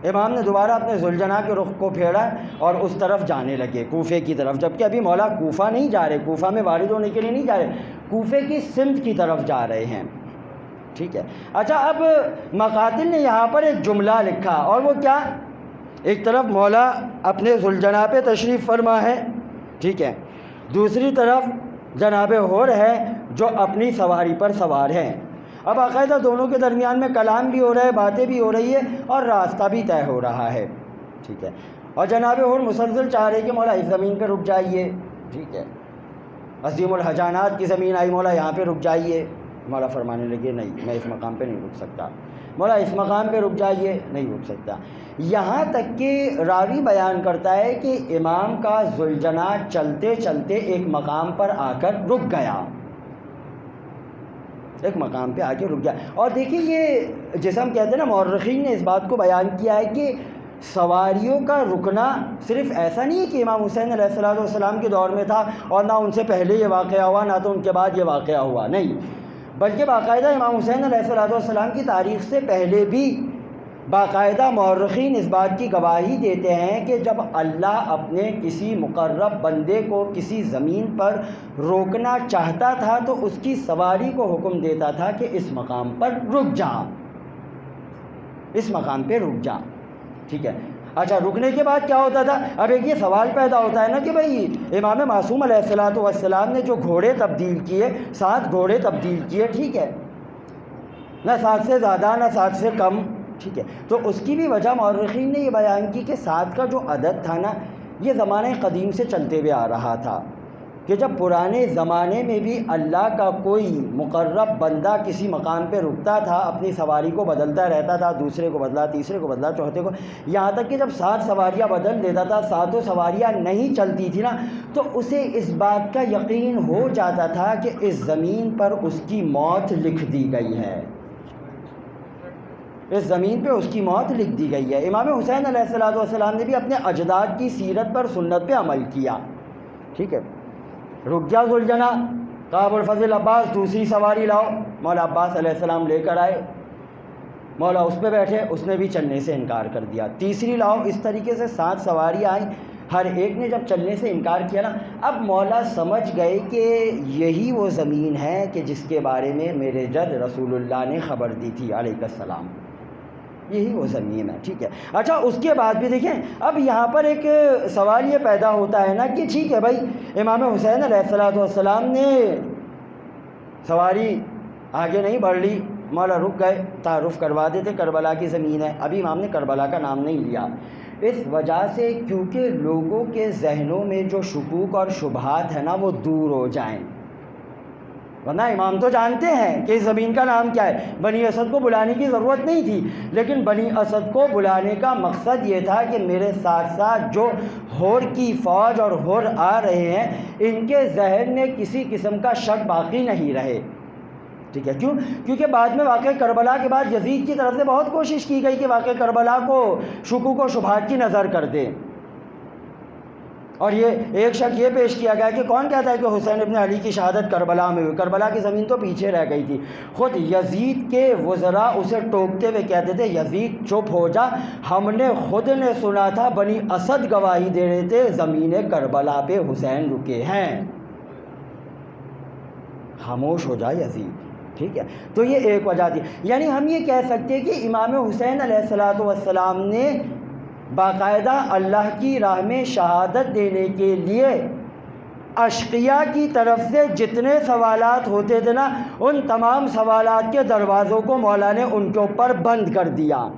امام نے دوبارہ اپنے ذوالجناح کے رخ کو پھیرا اور اس طرف جانے لگے, کوفے کی طرف. جبکہ ابھی مولا کوفہ نہیں جا رہے, کوفہ میں وارد ہونے کے لیے نہیں جا رہے, کوفے کی سمت کی طرف جا رہے ہیں. ٹھیک ہے. اچھا اب مقاتل نے یہاں پر ایک جملہ لکھا, اور وہ کیا؟ ایک طرف مولا اپنے ذوالجناح پہ تشریف فرما ہے, ٹھیک ہے, دوسری طرف جناب حور ہے جو اپنی سواری پر سوار ہیں. اب باقاعدہ دونوں کے درمیان میں کلام بھی ہو رہا ہے, باتیں بھی ہو رہی ہے اور راستہ بھی طے ہو رہا ہے. ٹھیک ہے. اور جناب حور مسلسل چاہ رہے کہ مولا اس زمین پہ رک جائیے. ٹھیک ہے. عظیم الحجانات کی زمین آئی, مولا یہاں پہ رک جائیے. مولا فرمانے لگے نہیں میں اس مقام پہ نہیں رک سکتا. مولا اس مقام پہ رک جائیے, نہیں رک سکتا. یہاں تک کہ راوی بیان کرتا ہے کہ امام کا ذوالجناح چلتے چلتے ایک مقام پر آ کر رک گیا, ایک مقام پہ آ کے رک گیا. اور دیکھیے یہ جیسے ہم کہتے ہیں نا, مورخین نے اس بات کو بیان کیا ہے کہ سواریوں کا رکنا صرف ایسا نہیں ہے کہ امام حسین علیہ السلام کے دور میں تھا اور نہ ان سے پہلے یہ واقعہ ہوا نہ تو ان کے بعد یہ واقعہ ہوا, نہیں, بلکہ باقاعدہ امام حسین علیہ السلام کی تاریخ سے پہلے بھی باقاعدہ مورخین اس بات کی گواہی دیتے ہیں کہ جب اللہ اپنے کسی مقرب بندے کو کسی زمین پر روکنا چاہتا تھا تو اس کی سواری کو حکم دیتا تھا کہ اس مقام پر رک جا, اس مقام پہ رک جا. ٹھیک ہے. اچھا رکنے کے بعد کیا ہوتا تھا؟ اب ایک یہ سوال پیدا ہوتا ہے نا کہ بھائی امام معصوم علیہ الصلوۃ والسلام نے جو گھوڑے تبدیل کیے، 7 گھوڑے تبدیل کیے، ٹھیک ہے، نہ 7 سے زیادہ نہ 7 سے کم، ٹھیک ہے، تو اس کی بھی وجہ مورخین نے یہ بیان کی کہ 7 کا جو عدد تھا نا، یہ زمانہ قدیم سے چلتے ہوئے آ رہا تھا کہ جب پرانے زمانے میں بھی اللہ کا کوئی مقرب بندہ کسی مقام پہ رکتا تھا، اپنی سواری کو بدلتا رہتا تھا، دوسرے کو بدلا، تیسرے کو بدلا، چوتھے کو، یہاں تک کہ جب 7 سواریاں بدل دیتا تھا، 7 سواریاں نہیں چلتی تھی نا، تو اسے اس بات کا یقین ہو جاتا تھا کہ اس زمین پر اس کی موت لکھ دی گئی ہے، اس زمین پہ اس کی موت لکھ دی گئی ہے۔ امام حسین علیہ الصلوۃ والسلام نے بھی اپنے اجداد کی سیرت پر، سنت پہ عمل کیا، ٹھیک ہے، رک جا ذوالجناح، کہا ابوالفضل عباس دوسری سواری لاؤ، مولا عباس علیہ السلام لے کر آئے، مولا اس پہ بیٹھے، اس نے بھی چلنے سے انکار کر دیا، تیسری لاؤ، اس طریقے سے 7 سواریاں آئیں، ہر ایک نے جب چلنے سے انکار کیا نا، اب مولا سمجھ گئے کہ یہی وہ زمین ہے کہ جس کے بارے میں میرے جد رسول اللہ نے خبر دی تھی علیہ السلام، یہی وہ زمین ہے، ٹھیک ہے۔ اچھا اس کے بعد بھی دیکھیں، اب یہاں پر ایک سوال یہ پیدا ہوتا ہے نا کہ ٹھیک ہے بھائی، امام حسین علیہ الصلوۃ والسلام نے سواری آگے نہیں بڑھ لی، مولا رک گئے، تعارف کروا دیتے کربلا کی زمین ہے، ابھی امام نے کربلا کا نام نہیں لیا، اس وجہ سے کیونکہ لوگوں کے ذہنوں میں جو شکوک اور شبہات ہیں نا وہ دور ہو جائیں، ورنہ امام تو جانتے ہیں کہ اس زمین کا نام کیا ہے، بنی اسد کو بلانے کی ضرورت نہیں تھی، لیکن بنی اسد کو بلانے کا مقصد یہ تھا کہ میرے ساتھ ساتھ جو ہور کی فوج اور ہور آ رہے ہیں، ان کے ذہن میں کسی قسم کا شک باقی نہیں رہے، ٹھیک ہے، کیوں؟ کیونکہ بعد میں واقعہ کربلا کے بعد یزید کی طرف سے بہت کوشش کی گئی کہ واقعہ کربلا کو شکوک و شبہات کی نظر کر دے، اور یہ ایک شک یہ پیش کیا گیا کہ کون کہتا ہے کہ حسین ابن علی کی شہادت کربلا میں ہوئی، کربلا کی زمین تو پیچھے رہ گئی تھی، خود یزید کے وزراء اسے ٹوکتے ہوئے کہتے تھے یزید چپ ہو جا، ہم نے خود نے سنا تھا بنی اسد گواہی دے رہے تھے زمین کربلا پہ حسین رکے ہیں، خاموش ہو جا یزید، ٹھیک ہے، تو یہ ایک وجہ تھی، یعنی ہم یہ کہہ سکتے ہیں کہ امام حسین علیہ الصلوۃ والسلام نے باقاعدہ اللہ کی راہ میں شہادت دینے کے لیے اشقیاء کی طرف سے جتنے سوالات ہوتے تھے نا، ان تمام سوالات کے دروازوں کو مولا نے ان کے اوپر بند کر دیا،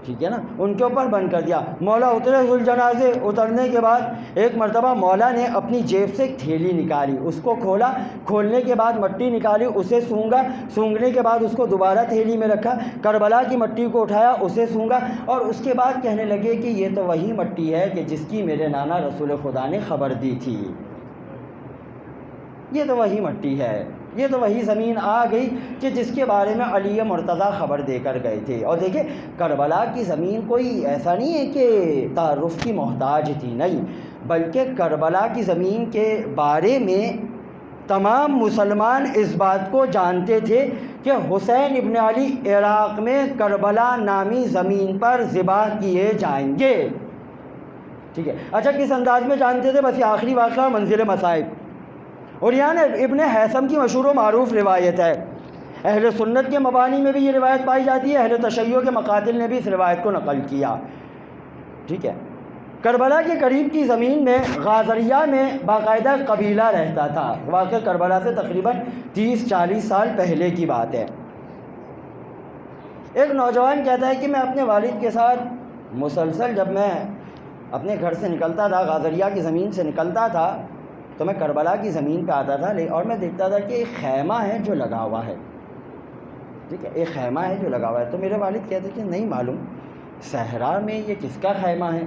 ٹھیک ہے نا، ان کے اوپر بند کر دیا۔ مولا اترے ذوالجناح سے، اترنے کے بعد ایک مرتبہ مولا نے اپنی جیب سے ایک تھیلی نکالی، اس کو کھولا، کھولنے کے بعد مٹی نکالی، اسے سونگا، سونگنے کے بعد اس کو دوبارہ تھیلی میں رکھا، کربلا کی مٹی کو اٹھایا، اسے سونگا، اور اس کے بعد کہنے لگے کہ یہ تو وہی مٹی ہے کہ جس کی میرے نانا رسول خدا نے خبر دی تھی، یہ تو وہی مٹی ہے، یہ تو وہی زمین آ گئی کہ جس کے بارے میں علی مرتضیٰ خبر دے کر گئے تھے۔ اور دیکھیں کربلا کی زمین کوئی ایسا نہیں ہے کہ تعارف کی محتاج تھی، نہیں، بلکہ کربلا کی زمین کے بارے میں تمام مسلمان اس بات کو جانتے تھے کہ حسین ابن علی عراق میں کربلا نامی زمین پر ذبح کیے جائیں گے، ٹھیک ہے۔ اچھا کس انداز میں جانتے تھے؟ بس یہ آخری واقعہ منزل مصائب، اور یہاں ابن حیثم کی مشہور و معروف روایت ہے، اہل سنت کے مبانی میں بھی یہ روایت پائی جاتی ہے، اہل تشیع کے مقاتل نے بھی اس روایت کو نقل کیا، ٹھیک ہے۔ کربلا کے قریب کی زمین میں غازریہ میں باقاعدہ قبیلہ رہتا تھا، واقع کربلا سے تقریباً 30-40 سال پہلے کی بات ہے۔ ایک نوجوان کہتا ہے کہ میں اپنے والد کے ساتھ مسلسل جب میں اپنے گھر سے نکلتا تھا، غازریہ کی زمین سے نکلتا تھا، تو میں کربلا کی زمین پہ آتا تھا، اور میں دیکھتا تھا کہ ایک خیمہ ہے جو لگا ہوا ہے، ٹھیک ہے، ایک خیمہ ہے جو لگا ہوا ہے، تو میرے والد کہتے کہ نہیں معلوم صحرا میں یہ کس کا خیمہ ہے،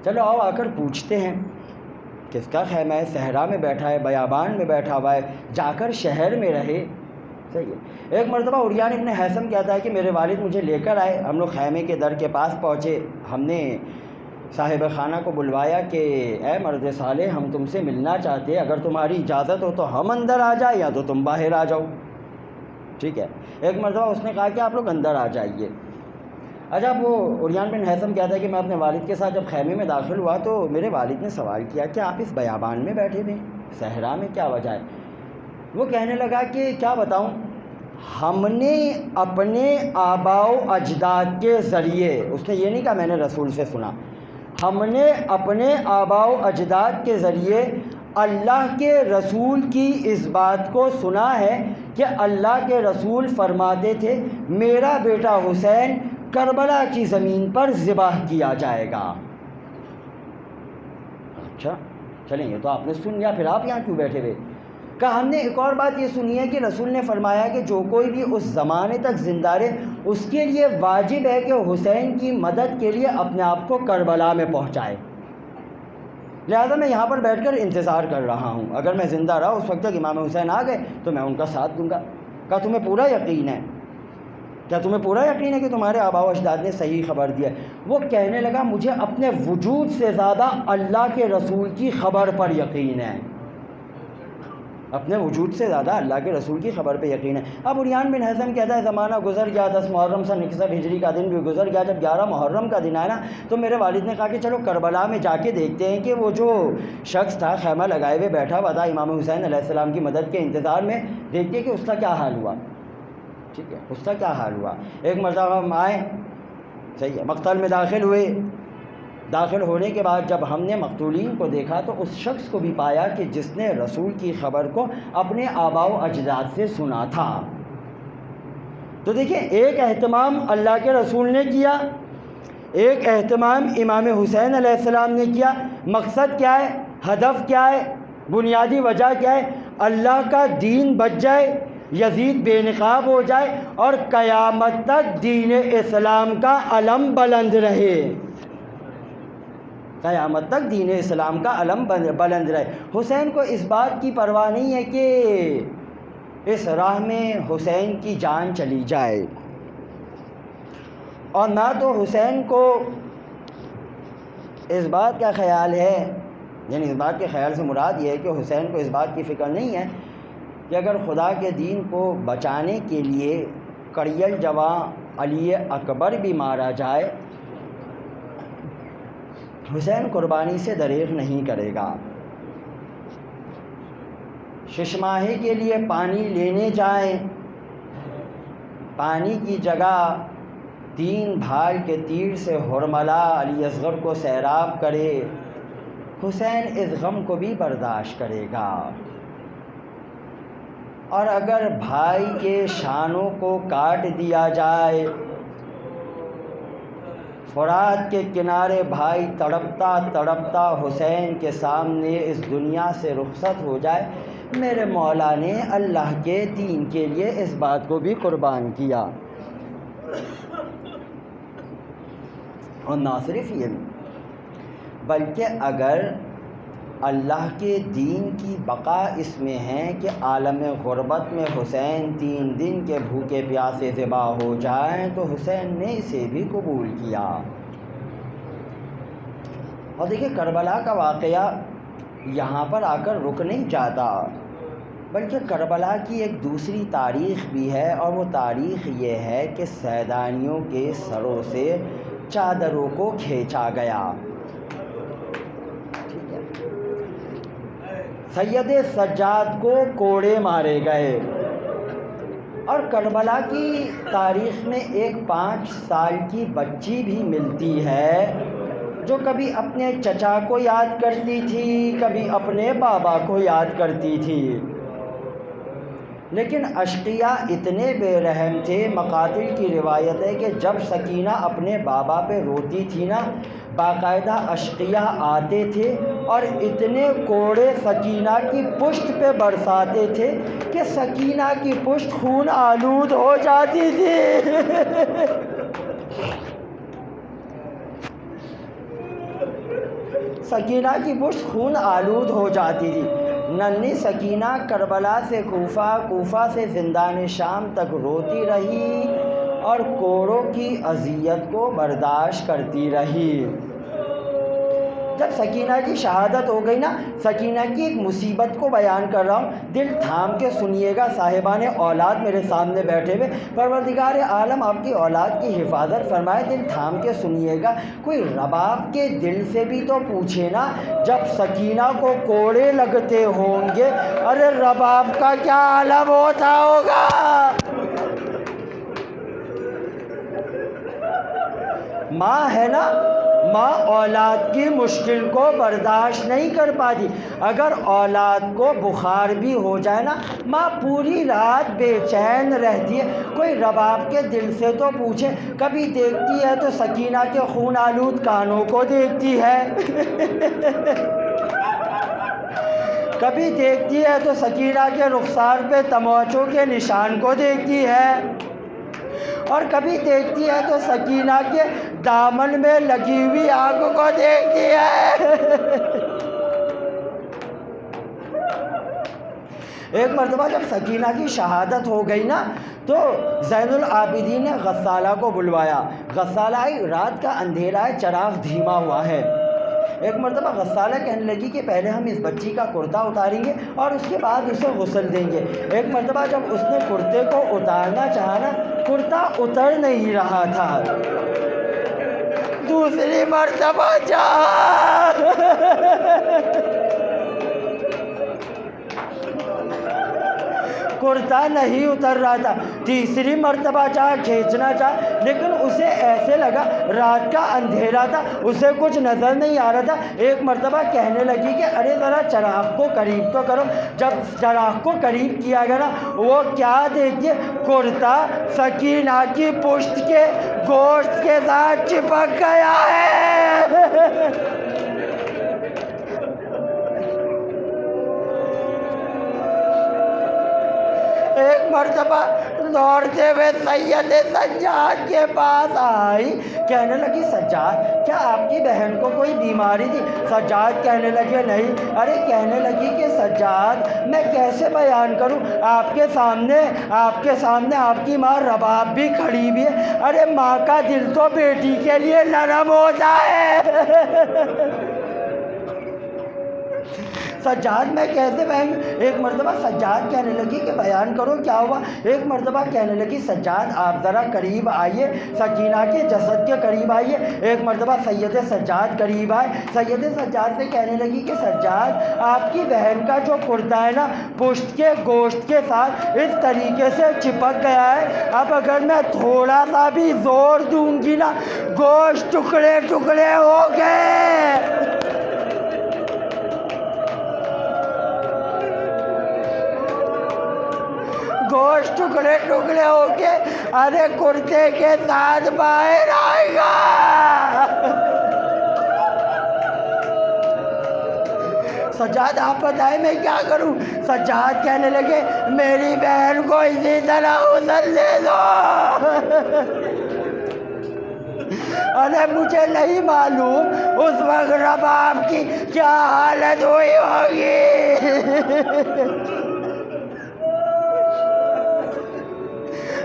چلو آؤ آ کر پوچھتے ہیں کس کا خیمہ ہے، صحرا میں بیٹھا ہے، بیابان میں بیٹھا ہوا ہے، جا کر شہر میں رہے، صحیح ہے۔ ایک مرتبہ عریان ابن حیثم کہتا ہے کہ میرے والد مجھے لے کر آئے، ہم لوگ خیمے کے در کے پاس پہنچے، ہم نے صاحب خانہ کو بلوایا کہ اے مرد صالح ہم تم سے ملنا چاہتے ہیں، اگر تمہاری اجازت ہو تو ہم اندر آ جائیں یا تو تم باہر آ جاؤ، ٹھیک ہے۔ ایک مرتبہ اس نے کہا کہ آپ لوگ اندر آ جائیے۔ اچھا وہ عریان بن حیثم کہتا ہے کہ میں اپنے والد کے ساتھ جب خیمے میں داخل ہوا تو میرے والد نے سوال کیا کہ آپ اس بیابان میں بیٹھے ہوئے صحرا میں کیا وجہ ہے؟ وہ کہنے لگا کہ کیا بتاؤں، ہم نے اپنے آباء و اجداد کے ذریعے، اس نے یہ نہیں کہا میں نے رسول سے سنا، ہم نے اپنے آباء و اجداد کے ذریعے اللہ کے رسول کی اس بات کو سنا ہے کہ اللہ کے رسول فرماتے تھے میرا بیٹا حسین کربلا کی زمین پر ذبح کیا جائے گا۔ اچھا چلیں، یہ تو آپ نے سن لیا، پھر آپ یہاں کیوں بیٹھے ہوئے؟ کہا ہم نے ایک اور بات یہ سنی ہے کہ رسول نے فرمایا کہ جو کوئی بھی اس زمانے تک زندہ رہے اس کے لیے واجب ہے کہ حسین کی مدد کے لیے اپنے آپ کو کربلا میں پہنچائے، لہذا میں یہاں پر بیٹھ کر انتظار کر رہا ہوں، اگر میں زندہ رہا اس وقت تک امام حسین آ گئے تو میں ان کا ساتھ دوں گا۔ کہا تمہیں پورا یقین ہے؟ کیا تمہیں پورا یقین ہے کہ تمہارے آباء و اجداد نے صحیح خبر دیا ہے؟ وہ کہنے لگا مجھے اپنے وجود سے زیادہ اللہ کے رسول کی خبر پر یقین ہے، اپنے وجود سے زیادہ اللہ کے رسول کی خبر پہ یقین ہے۔ اب عریان بن حزم کہتا ہے زمانہ گزر گیا، 10 محرم سن 61 ہجری کا دن بھی گزر گیا، جب 11 محرم کا دن آیا نا تو میرے والد نے کہا کہ چلو کربلا میں جا کے دیکھتے ہیں کہ وہ جو شخص تھا خیمہ لگائے ہوئے بیٹھا ہوا تھا امام حسین علیہ السلام کی مدد کے انتظار میں، دیکھتے ہیں کہ اس کا کیا حال ہوا۔ ٹھیک ہے، اس کا کیا حال ہوا۔ ایک مرتبہ ہم آئے، صحیح ہے، مقتل میں داخل ہوئے، داخل ہونے کے بعد جب ہم نے مقتولین کو دیکھا تو اس شخص کو بھی پایا کہ جس نے رسول کی خبر کو اپنے آباء و اجداد سے سنا تھا۔ تو دیکھیں، ایک اہتمام اللہ کے رسول نے کیا، ایک اہتمام امام حسین علیہ السلام نے کیا۔ مقصد کیا ہے؟ ہدف کیا ہے؟ بنیادی وجہ کیا ہے؟ اللہ کا دین بچ جائے، یزید بے نقاب ہو جائے اور قیامت تک دین اسلام کا علم بلند رہے، قیامت تک دین اسلام کا علم بلند رہے۔ حسین کو اس بات کی پرواہ نہیں ہے کہ اس راہ میں حسین کی جان چلی جائے، اور نہ تو حسین کو اس بات کا خیال ہے، یعنی اس بات کے خیال سے مراد یہ ہے کہ حسین کو اس بات کی فکر نہیں ہے کہ اگر خدا کے دین کو بچانے کے لیے کڑیل جواں علی اکبر بھی مارا جائے حسین قربانی سے دریغ نہیں کرے گا۔ ششماہی کے لیے پانی لینے جائیں، پانی کی جگہ 3 بھال کے تیر سے ہرملا علی اصغر کو سیراب کرے، حسین اس غم کو بھی برداشت کرے گا۔ اور اگر بھائی کے شانوں کو کاٹ دیا جائے، فرات کے کنارے بھائی تڑپتا تڑپتا حسین کے سامنے اس دنیا سے رخصت ہو جائے، میرے مولا نے اللہ کے دین کے لیے اس بات کو بھی قربان کیا۔ اور نہ صرف یہ بلکہ اگر اللہ کے دین کی بقا اس میں ہے کہ عالم غربت میں حسین 3 دن کے بھوکے پیاسے ذبح ہو جائیں تو حسین نے اسے بھی قبول کیا۔ اور دیکھیں، کربلا کا واقعہ یہاں پر آ کر رک نہیں جاتا، بلکہ کربلا کی ایک دوسری تاریخ بھی ہے، اور وہ تاریخ یہ ہے کہ سیدانیوں کے سروں سے چادروں کو کھینچا گیا۔ سید سجاد کو کوڑے مارے گئے۔ اور کربلا کی تاریخ میں ایک 5 سال کی بچی بھی ملتی ہے جو کبھی اپنے چچا کو یاد کرتی تھی، کبھی اپنے بابا کو یاد کرتی تھی، لیکن اشقیاء اتنے بے رحم تھے۔ مقاتل کی روایت ہے کہ جب سکینہ اپنے بابا پہ روتی تھی نا، باقاعدہ اشقیاء آتے تھے اور اتنے کوڑے سکینہ کی پشت پہ برساتے تھے کہ سکینہ کی پشت خون آلود ہو جاتی تھی۔ سکینہ کی پشت خون آلود ہو جاتی تھی۔ ننھی سکینہ کربلا سے کوفہ، کوفہ سے زندان شام تک روتی رہی اور کوڑوں کی اذیت کو برداشت کرتی رہی۔ جب سکینہ کی شہادت ہو گئی نا، سکینہ کی ایک مصیبت کو بیان کر رہا ہوں، دل تھام کے سنیے گا صاحبان اولاد میرے سامنے بیٹھے ہوئے، پروردگار عالم آپ کی اولاد کی حفاظت فرمائے، دل تھام کے سنیے گا۔ کوئی رباب کے دل سے بھی تو پوچھے نا، جب سکینہ کو کوڑے لگتے ہوں گے، ارے رباب کا کیا عالم ہوتا ہوگا۔ ماں ہے نا، ماں اولاد کی مشکل کو برداشت نہیں کر پاتی۔ اگر اولاد کو بخار بھی ہو جائے نا، ماں پوری رات بے چین رہتی ہے۔ کوئی رباب کے دل سے تو پوچھے، کبھی دیکھتی ہے تو سکینہ کے خون آلود کانوں کو دیکھتی ہے کبھی دیکھتی ہے تو سکینہ کے رخسار پہ تماچوں کے نشان کو دیکھتی ہے، اور کبھی دیکھتی ہے تو سکینہ کے دامن میں لگی ہوئی آگ کو دیکھتی ہے ایک مرتبہ جب سکینہ کی شہادت ہو گئی نا، تو زین العابدین نے غسالہ کو بلوایا۔ غسالہ آئی، رات کا اندھیرا ہے، چراغ دھیما ہوا ہے۔ ایک مرتبہ غسالہ کہنے لگی کہ پہلے ہم اس بچی کا کرتا اتاریں گے اور اس کے بعد اسے غسل دیں گے۔ ایک مرتبہ جب اس نے کرتے کو اتارنا چاہا نا، کرتا اتر نہیں رہا تھا۔ دوسری مرتبہ چاہا کرتا نہیں اتر رہا تھا۔ تیسری مرتبہ چاہا، کھینچنا چاہا، لیکن اسے ایسے لگا رات کا اندھیرا تھا، اسے کچھ نظر نہیں آ رہا تھا۔ ایک مرتبہ کہنے لگی کہ ارے ذرا چراغ کو قریب تو کرو۔ جب چراغ کو قریب کیا گیا نا، وہ کیا دیکھیے، کرتا سکینہ کی پشت کے گوشت کے ساتھ چپک گیا ہے ایک مرتبہ دوڑتے ہوئے سید سجاد کے پاس آئی، کہنے لگی سجاد کیا آپ کی بہن کو کوئی بیماری تھی؟ سجاد کہنے لگے نہیں۔ ارے کہنے لگی کہ سجاد میں کیسے بیان کروں، آپ کے سامنے آپ کی ماں رباب بھی کھڑی بھی ہے۔ ارے ماں کا دل تو بیٹی کے لیے نرم ہوتا ہے سجاد میں کیسے بہن؟ ایک مرتبہ سجاد کہنے لگی کہ بیان کرو کیا ہوا۔ ایک مرتبہ کہنے لگی سجاد آپ ذرا قریب آئیے، سکینہ کے جسد کے قریب آئیے۔ ایک مرتبہ سید سجاد قریب آئے، سید سجاد سے کہنے لگی کہ سجاد آپ کی بہن کا جو کرتا ہے نا، پشت کے گوشت کے ساتھ اس طریقے سے چپک گیا ہے، اب اگر میں تھوڑا سا بھی زور دوں گی نا، گوشت ٹکڑے ٹکڑے ہو گئے گوشت ٹکڑے ٹکڑے ہو کے ارے کرتے کے ساتھ باہر آئے گا سجاد آپ بتائیں میں کیا کروں؟ سجاد کہنے لگے میری بہن کو اسی طرح غسل دے دو ارے مجھے نہیں معلوم اس وقت رباب کی کیا حالت ہوئی ہوگی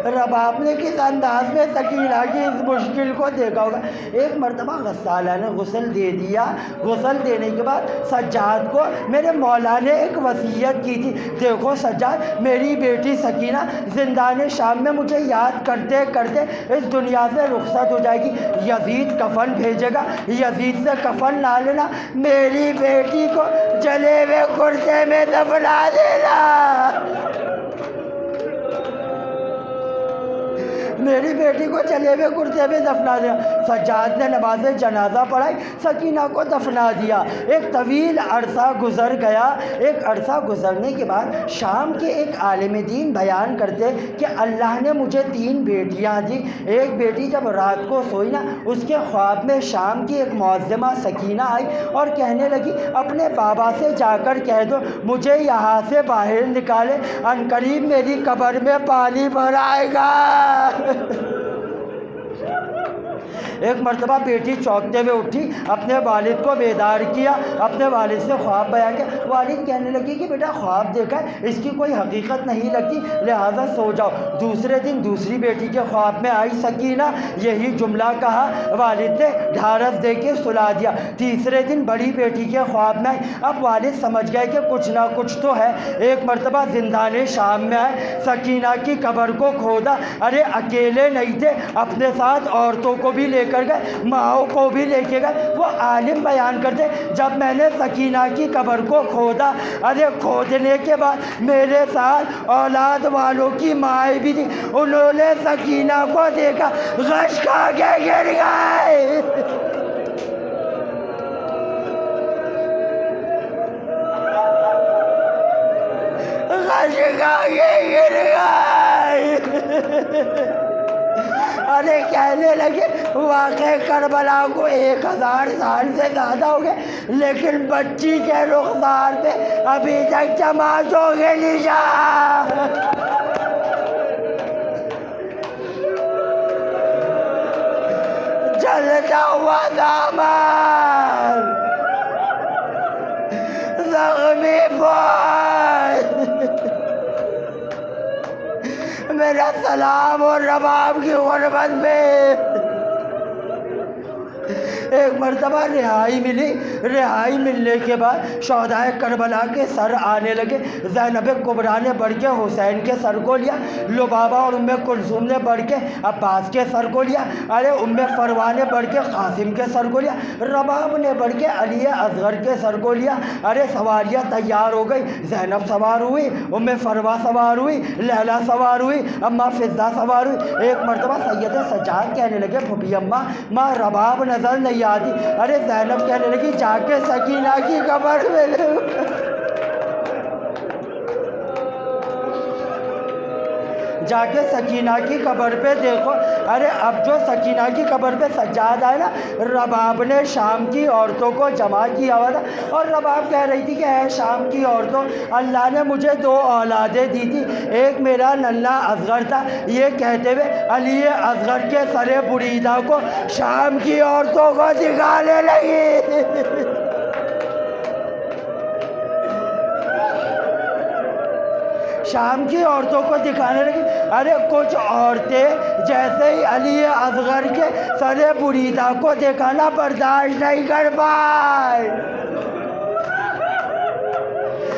رباب نے کس انداز میں سکینہ کی اس مشکل کو دیکھا ہوگا۔ ایک مرتبہ غسالہ نے غسل دے دیا، غسل دینے کے بعد سجاد کو میرے مولا نے ایک وصیت کی تھی، دیکھو سجاد میری بیٹی سکینہ زندان شام میں مجھے یاد کرتے کرتے اس دنیا سے رخصت ہو جائے گی، یزید کفن بھیجے گا، یزید سے کفن لا لینا، میری بیٹی کو جلے ہوئے کرتے میں دفنا دینا میری بیٹی کو چلے ہوئے کرتے میں دفنا دیا۔ سجاد نے نماز جنازہ پڑھائی، سکینہ کو دفنا دیا۔ ایک طویل عرصہ گزر گیا۔ ایک عرصہ گزرنے کے بعد شام کے ایک عالم دین بیان کرتے کہ اللہ نے مجھے 3 بیٹیاں دی۔ ایک بیٹی جب رات کو سوئی نا، اس کے خواب میں شام کی ایک معظمہ سکینہ آئی اور کہنے لگی اپنے بابا سے جا کر کہہ دو مجھے یہاں سے باہر نکالے، عنقریب میری قبر میں پانی بھر آئے گا ایک مرتبہ بیٹی چونکتے ہوئے اٹھی، اپنے والد کو بیدار کیا، اپنے والد سے خواب بیان کیا۔ والد کہنے لگی کہ بیٹا خواب دیکھا ہے، اس کی کوئی حقیقت نہیں لگتی، لہٰذا سو جاؤ۔ دوسرے دن دوسری بیٹی کے خواب میں آئی سکینہ، یہی جملہ کہا، والد نے ڈھارس دے کے سلا دیا۔ تیسرے دن بڑی بیٹی کے خواب میں آئی، اب والد سمجھ گئے کہ کچھ نہ کچھ تو ہے۔ ایک مرتبہ زندان شام میں آئے، سکینہ کی قبر کو کھودا، ارے اکیلے نہیں تھے، اپنے ساتھ عورتوں کو بھی لے کر گئے، ماؤں کو بھی لے کے گئے۔ وہ عالم بیان کرتے جب میں نے سکینہ کی قبر کو کھودا، ارے کھودنے کے بعد میرے ساتھ اولاد والوں کی مائیں بھی تھی، انہوں نے سکینہ کو دیکھا، غش کھا کے گر گئے۔ غش کھا کے گر گئے۔ ارے کہنے لگے واقع کربلا کو 1000 سال سے زیادہ ہو گئے، لیکن بچی کے رخسار پہ ابھی تک تماشوں کے نشان۔ جلتا ہوا دامن، زخمی پاس، میرا سلام اور رباب کی غربت میں۔ ایک مرتبہ رہائی ملی، رہائی ملنے کے بعد شہدائے کربلا کے سر آنے لگے۔ زینب کبریٰ نے بڑھ کے حسین کے سر کو لیا، لبابہ اور ام کلثوم نے بڑھ کے عباس کے سر کو لیا، ارے ام فروا نے بڑھ کے قاسم کے سر کو لیا، رباب نے بڑھ کے علی اصغر کے سر کو لیا۔ ارے سواریاں تیار ہو گئی، زینب سوار ہوئی، ام فروا سوار ہوئی، لیلا سوار ہوئی، اماں فضہ سوار ہوئی۔ ایک مرتبہ سید سجاد کہنے لگے پھوپھی اماں، ماں رباب نظر نہیں آتی۔ ارے زینب کہنے لگی جا کے سکینہ کی قبر میں جا کے سکینہ کی قبر پہ دیکھو۔ ارے اب جو سکینہ کی قبر پہ سجاد آئے نا، رباب نے شام کی عورتوں کو جمع کیا ہوا تھا، اور رباب کہہ رہی تھی کہ اے شام کی عورتوں، اللہ نے مجھے 2 اولادیں دی تھی، ایک میرا ننھا اصغر تھا۔ یہ کہتے ہوئے علی اصغر کے سر بریدہ کو شام کی عورتوں کو دکھانے لگی۔ شام کی عورتوں کو دکھانے لگی۔ ارے کچھ عورتیں جیسے ہی علی اصغر کے سر بریدہ کو دکھانا برداشت نہیں کر پائے،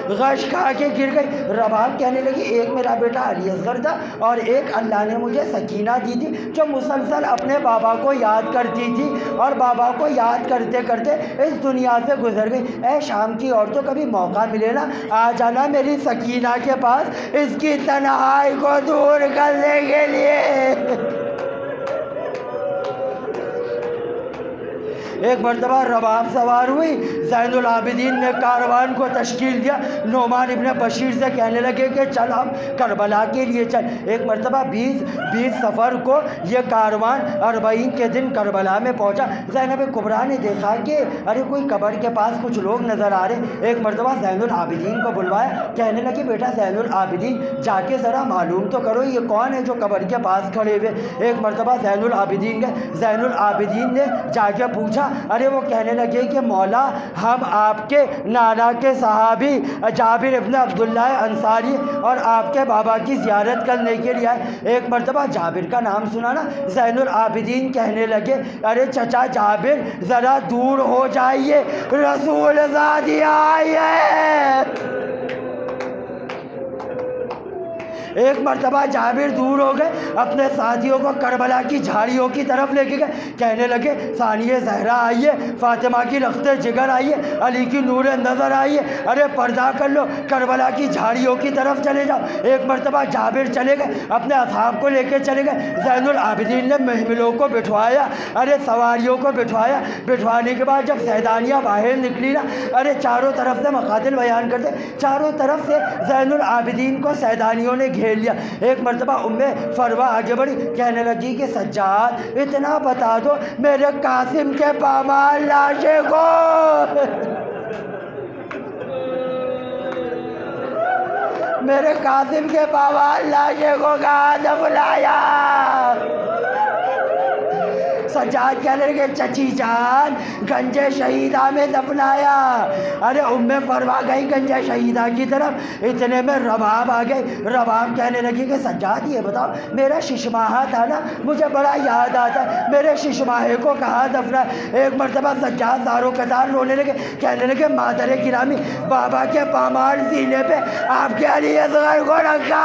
غش کھا کے گر گئی۔ رباب کہنے لگی ایک میرا بیٹا علی اصغر تھا، اور ایک اللہ نے مجھے سکینہ دی تھی جو مسلسل اپنے بابا کو یاد کرتی تھی، اور بابا کو یاد کرتے کرتے اس دنیا سے گزر گئی۔ اے شام کی عورتوں، کبھی موقع ملے نا آ جانا میری سکینہ کے پاس، اس کی تنہائی کو دور کرنے کے لیے۔ ایک مرتبہ رباب سوار ہوئی، زین العابدین نے کاروان کو تشکیل دیا، نعمان ابن بشیر سے کہنے لگے کہ چل ہم کربلا کے لیے چل۔ ایک مرتبہ 20 سفر کو یہ کاروان 40 کے دن کربلا میں پہنچا۔ زینب کبریٰ نے دیکھا کہ ارے کوئی قبر کے پاس کچھ لوگ نظر آ رہے۔ ایک مرتبہ زین العابدین کو بلوایا، کہنے لگے بیٹا زین العابدین، جا کے ذرا معلوم تو کرو یہ کون ہے جو قبر کے پاس کھڑے ہوئے۔ ایک مرتبہ زین العابدین گئے، زین العابدین نے جا کے پوچھا، ارے وہ کہنے لگے کہ مولا ہم آپ کے نانا کے صحابی جابر ابن عبداللہ انصاری اور آپ کے بابا کی زیارت کرنے کے لیے آئے۔ ایک مرتبہ جابر کا نام سنا نا، زین العابدین کہنے لگے ارے چچا جابر ذرا دور ہو جائیے، رسول زادی آئی ہے۔ ایک مرتبہ جابر دور ہو گئے، اپنے ساتھیوں کو کربلا کی جھاڑیوں کی طرف لے کے گئے، کہنے لگے ثانیہ زہرا آئیے، فاطمہ کی رخت جگر آئیے، علی کی نور نظر آئیے، ارے پردہ کر لو، کربلا کی جھاڑیوں کی طرف چلے جاؤ۔ ایک مرتبہ جابر چلے گئے، اپنے اصحاب کو لے کے چلے گئے۔ زین العابدین نے محملوں کو بٹھوایا، ارے سواریوں کو بٹھوایا۔ بٹھوانے کے بعد جب سیدانیہ باہر نکلی نا، ارے چاروں طرف سے مقاتل بیان کرتے، چاروں طرف سے زین العابدین کو سیدانیوں نے گھیر لیا۔ ایک مرتبہ ام فروا آگے بڑھی، کہنے لگی کہ سجاد اتنا بتا دو میرے قاسم کے پامال لاشے کو میرے قاسم کے پامال لاشے کو کہاں دفنایا؟ سجاد کہنے لگے چچی جان گنج شہیدہ میں دفنایا۔ ارے ام فروا گئی گنج شہیدہ کی طرف، اتنے میں رباب آ گئی۔ رباب کہنے لگی کہ سجاد یہ بتاؤ میرا ششماہا تھا نا، مجھے بڑا یاد آتا ہے، میرے ششماہے کو کہاں دفنا؟ ایک مرتبہ سجاد دارو قطار رونے لگے، کہنے لگے مادر گرامی بابا کے پامال سینے پہ آپ کے علی اصغر کو رکھا۔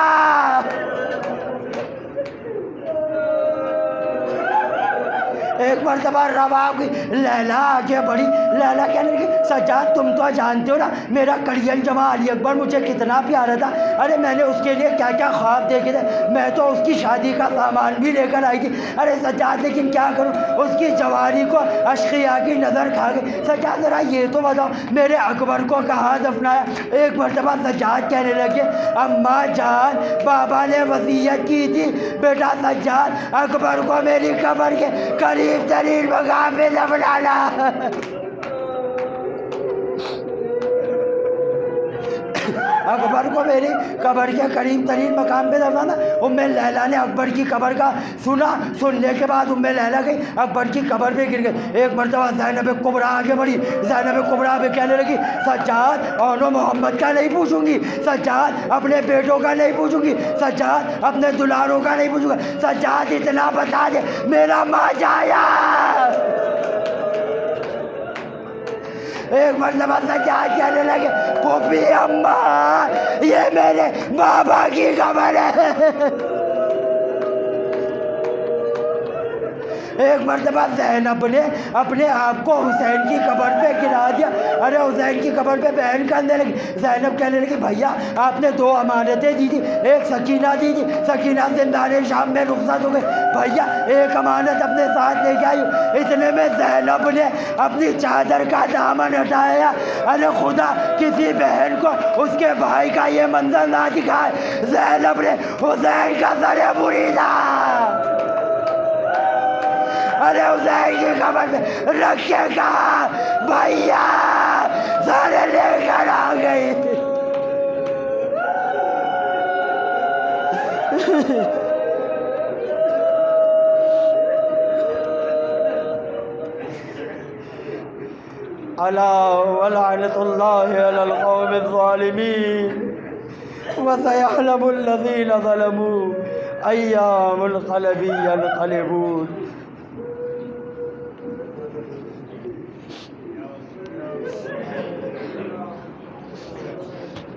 ایک مرتبہ روا کی لیلا آگے بڑھی، لیلا کہنے لگی سجاد تم تو جانتے ہو نا میرا کڑین جمع علی اکبر مجھے کتنا پیارا تھا، ارے میں نے اس کے لیے کیا کیا خواب دیکھے تھے، میں تو اس کی شادی کا سامان بھی لے کر آئی تھی، ارے سجاد لیکن کیا کروں اس کی جواری کو اشقیاء کی نظر کھا گئی، سجاد ذرا یہ تو بتاؤ میرے اکبر کو کہاں دفنایا؟ ایک مرتبہ سجاد کہنے لگے اماں جان بابا نے وصیت کی تھی بیٹا سجاد اکبر کو میری قبر کے قریب ترین مقام پہ دفنانا۔ اکبر کو میری قبر کے قریب ترین مقام پہ دفنانا۔ ام لیلا نے اکبر کی قبر کا سنا، سننے کے بعد ام لیلا گئی اکبر کی قبر پہ گر گئی۔ ایک مرتبہ زینب کبریٰ آگے بڑھی، زینب کبریٰ پہ کہنے لگی سجاد اونو محمد کا نہیں پوچھوں گی، سجاد اپنے بیٹوں کا نہیں پوچھوں گی، سجاد اپنے دلاروں کا نہیں پوچھوں گا، سجاد اتنا بتا دے میرا ماں جایا۔ ایک مرتبہ سجاد کہنے لگے پھوپھی اماں یہ میرے بابا کی قبر ہے۔ ایک مرتبہ زینب نے اپنے آپ کو حسین کی قبر پہ گرا دیا، ارے حسین کی قبر پہ بہن کرنے لگی، زینب کہنے لگی بھیا آپ نے 2 امانتیں دی تھی، ایک سکینہ دی تھی، سکینہ زندان شام میں رخصت ہو گئی، بھیا ایک امانت اپنے ساتھ لے کے آئی۔ اتنے میں زینب نے اپنی چادر کا دامن ہٹایا، ارے خدا کسی بہن کو اس کے بھائی کا یہ منظر نہ دکھائے، زینب نے حسین کا سر بریدا ارے حسین کی قبر پہ رکھ کے کہا بھیا سارے لے کر آ گئی۔ الا ولعنۃ اللہ علی القوم الظالمین وسيعلم الذين ظلموا أيام القلب ينقلبون۔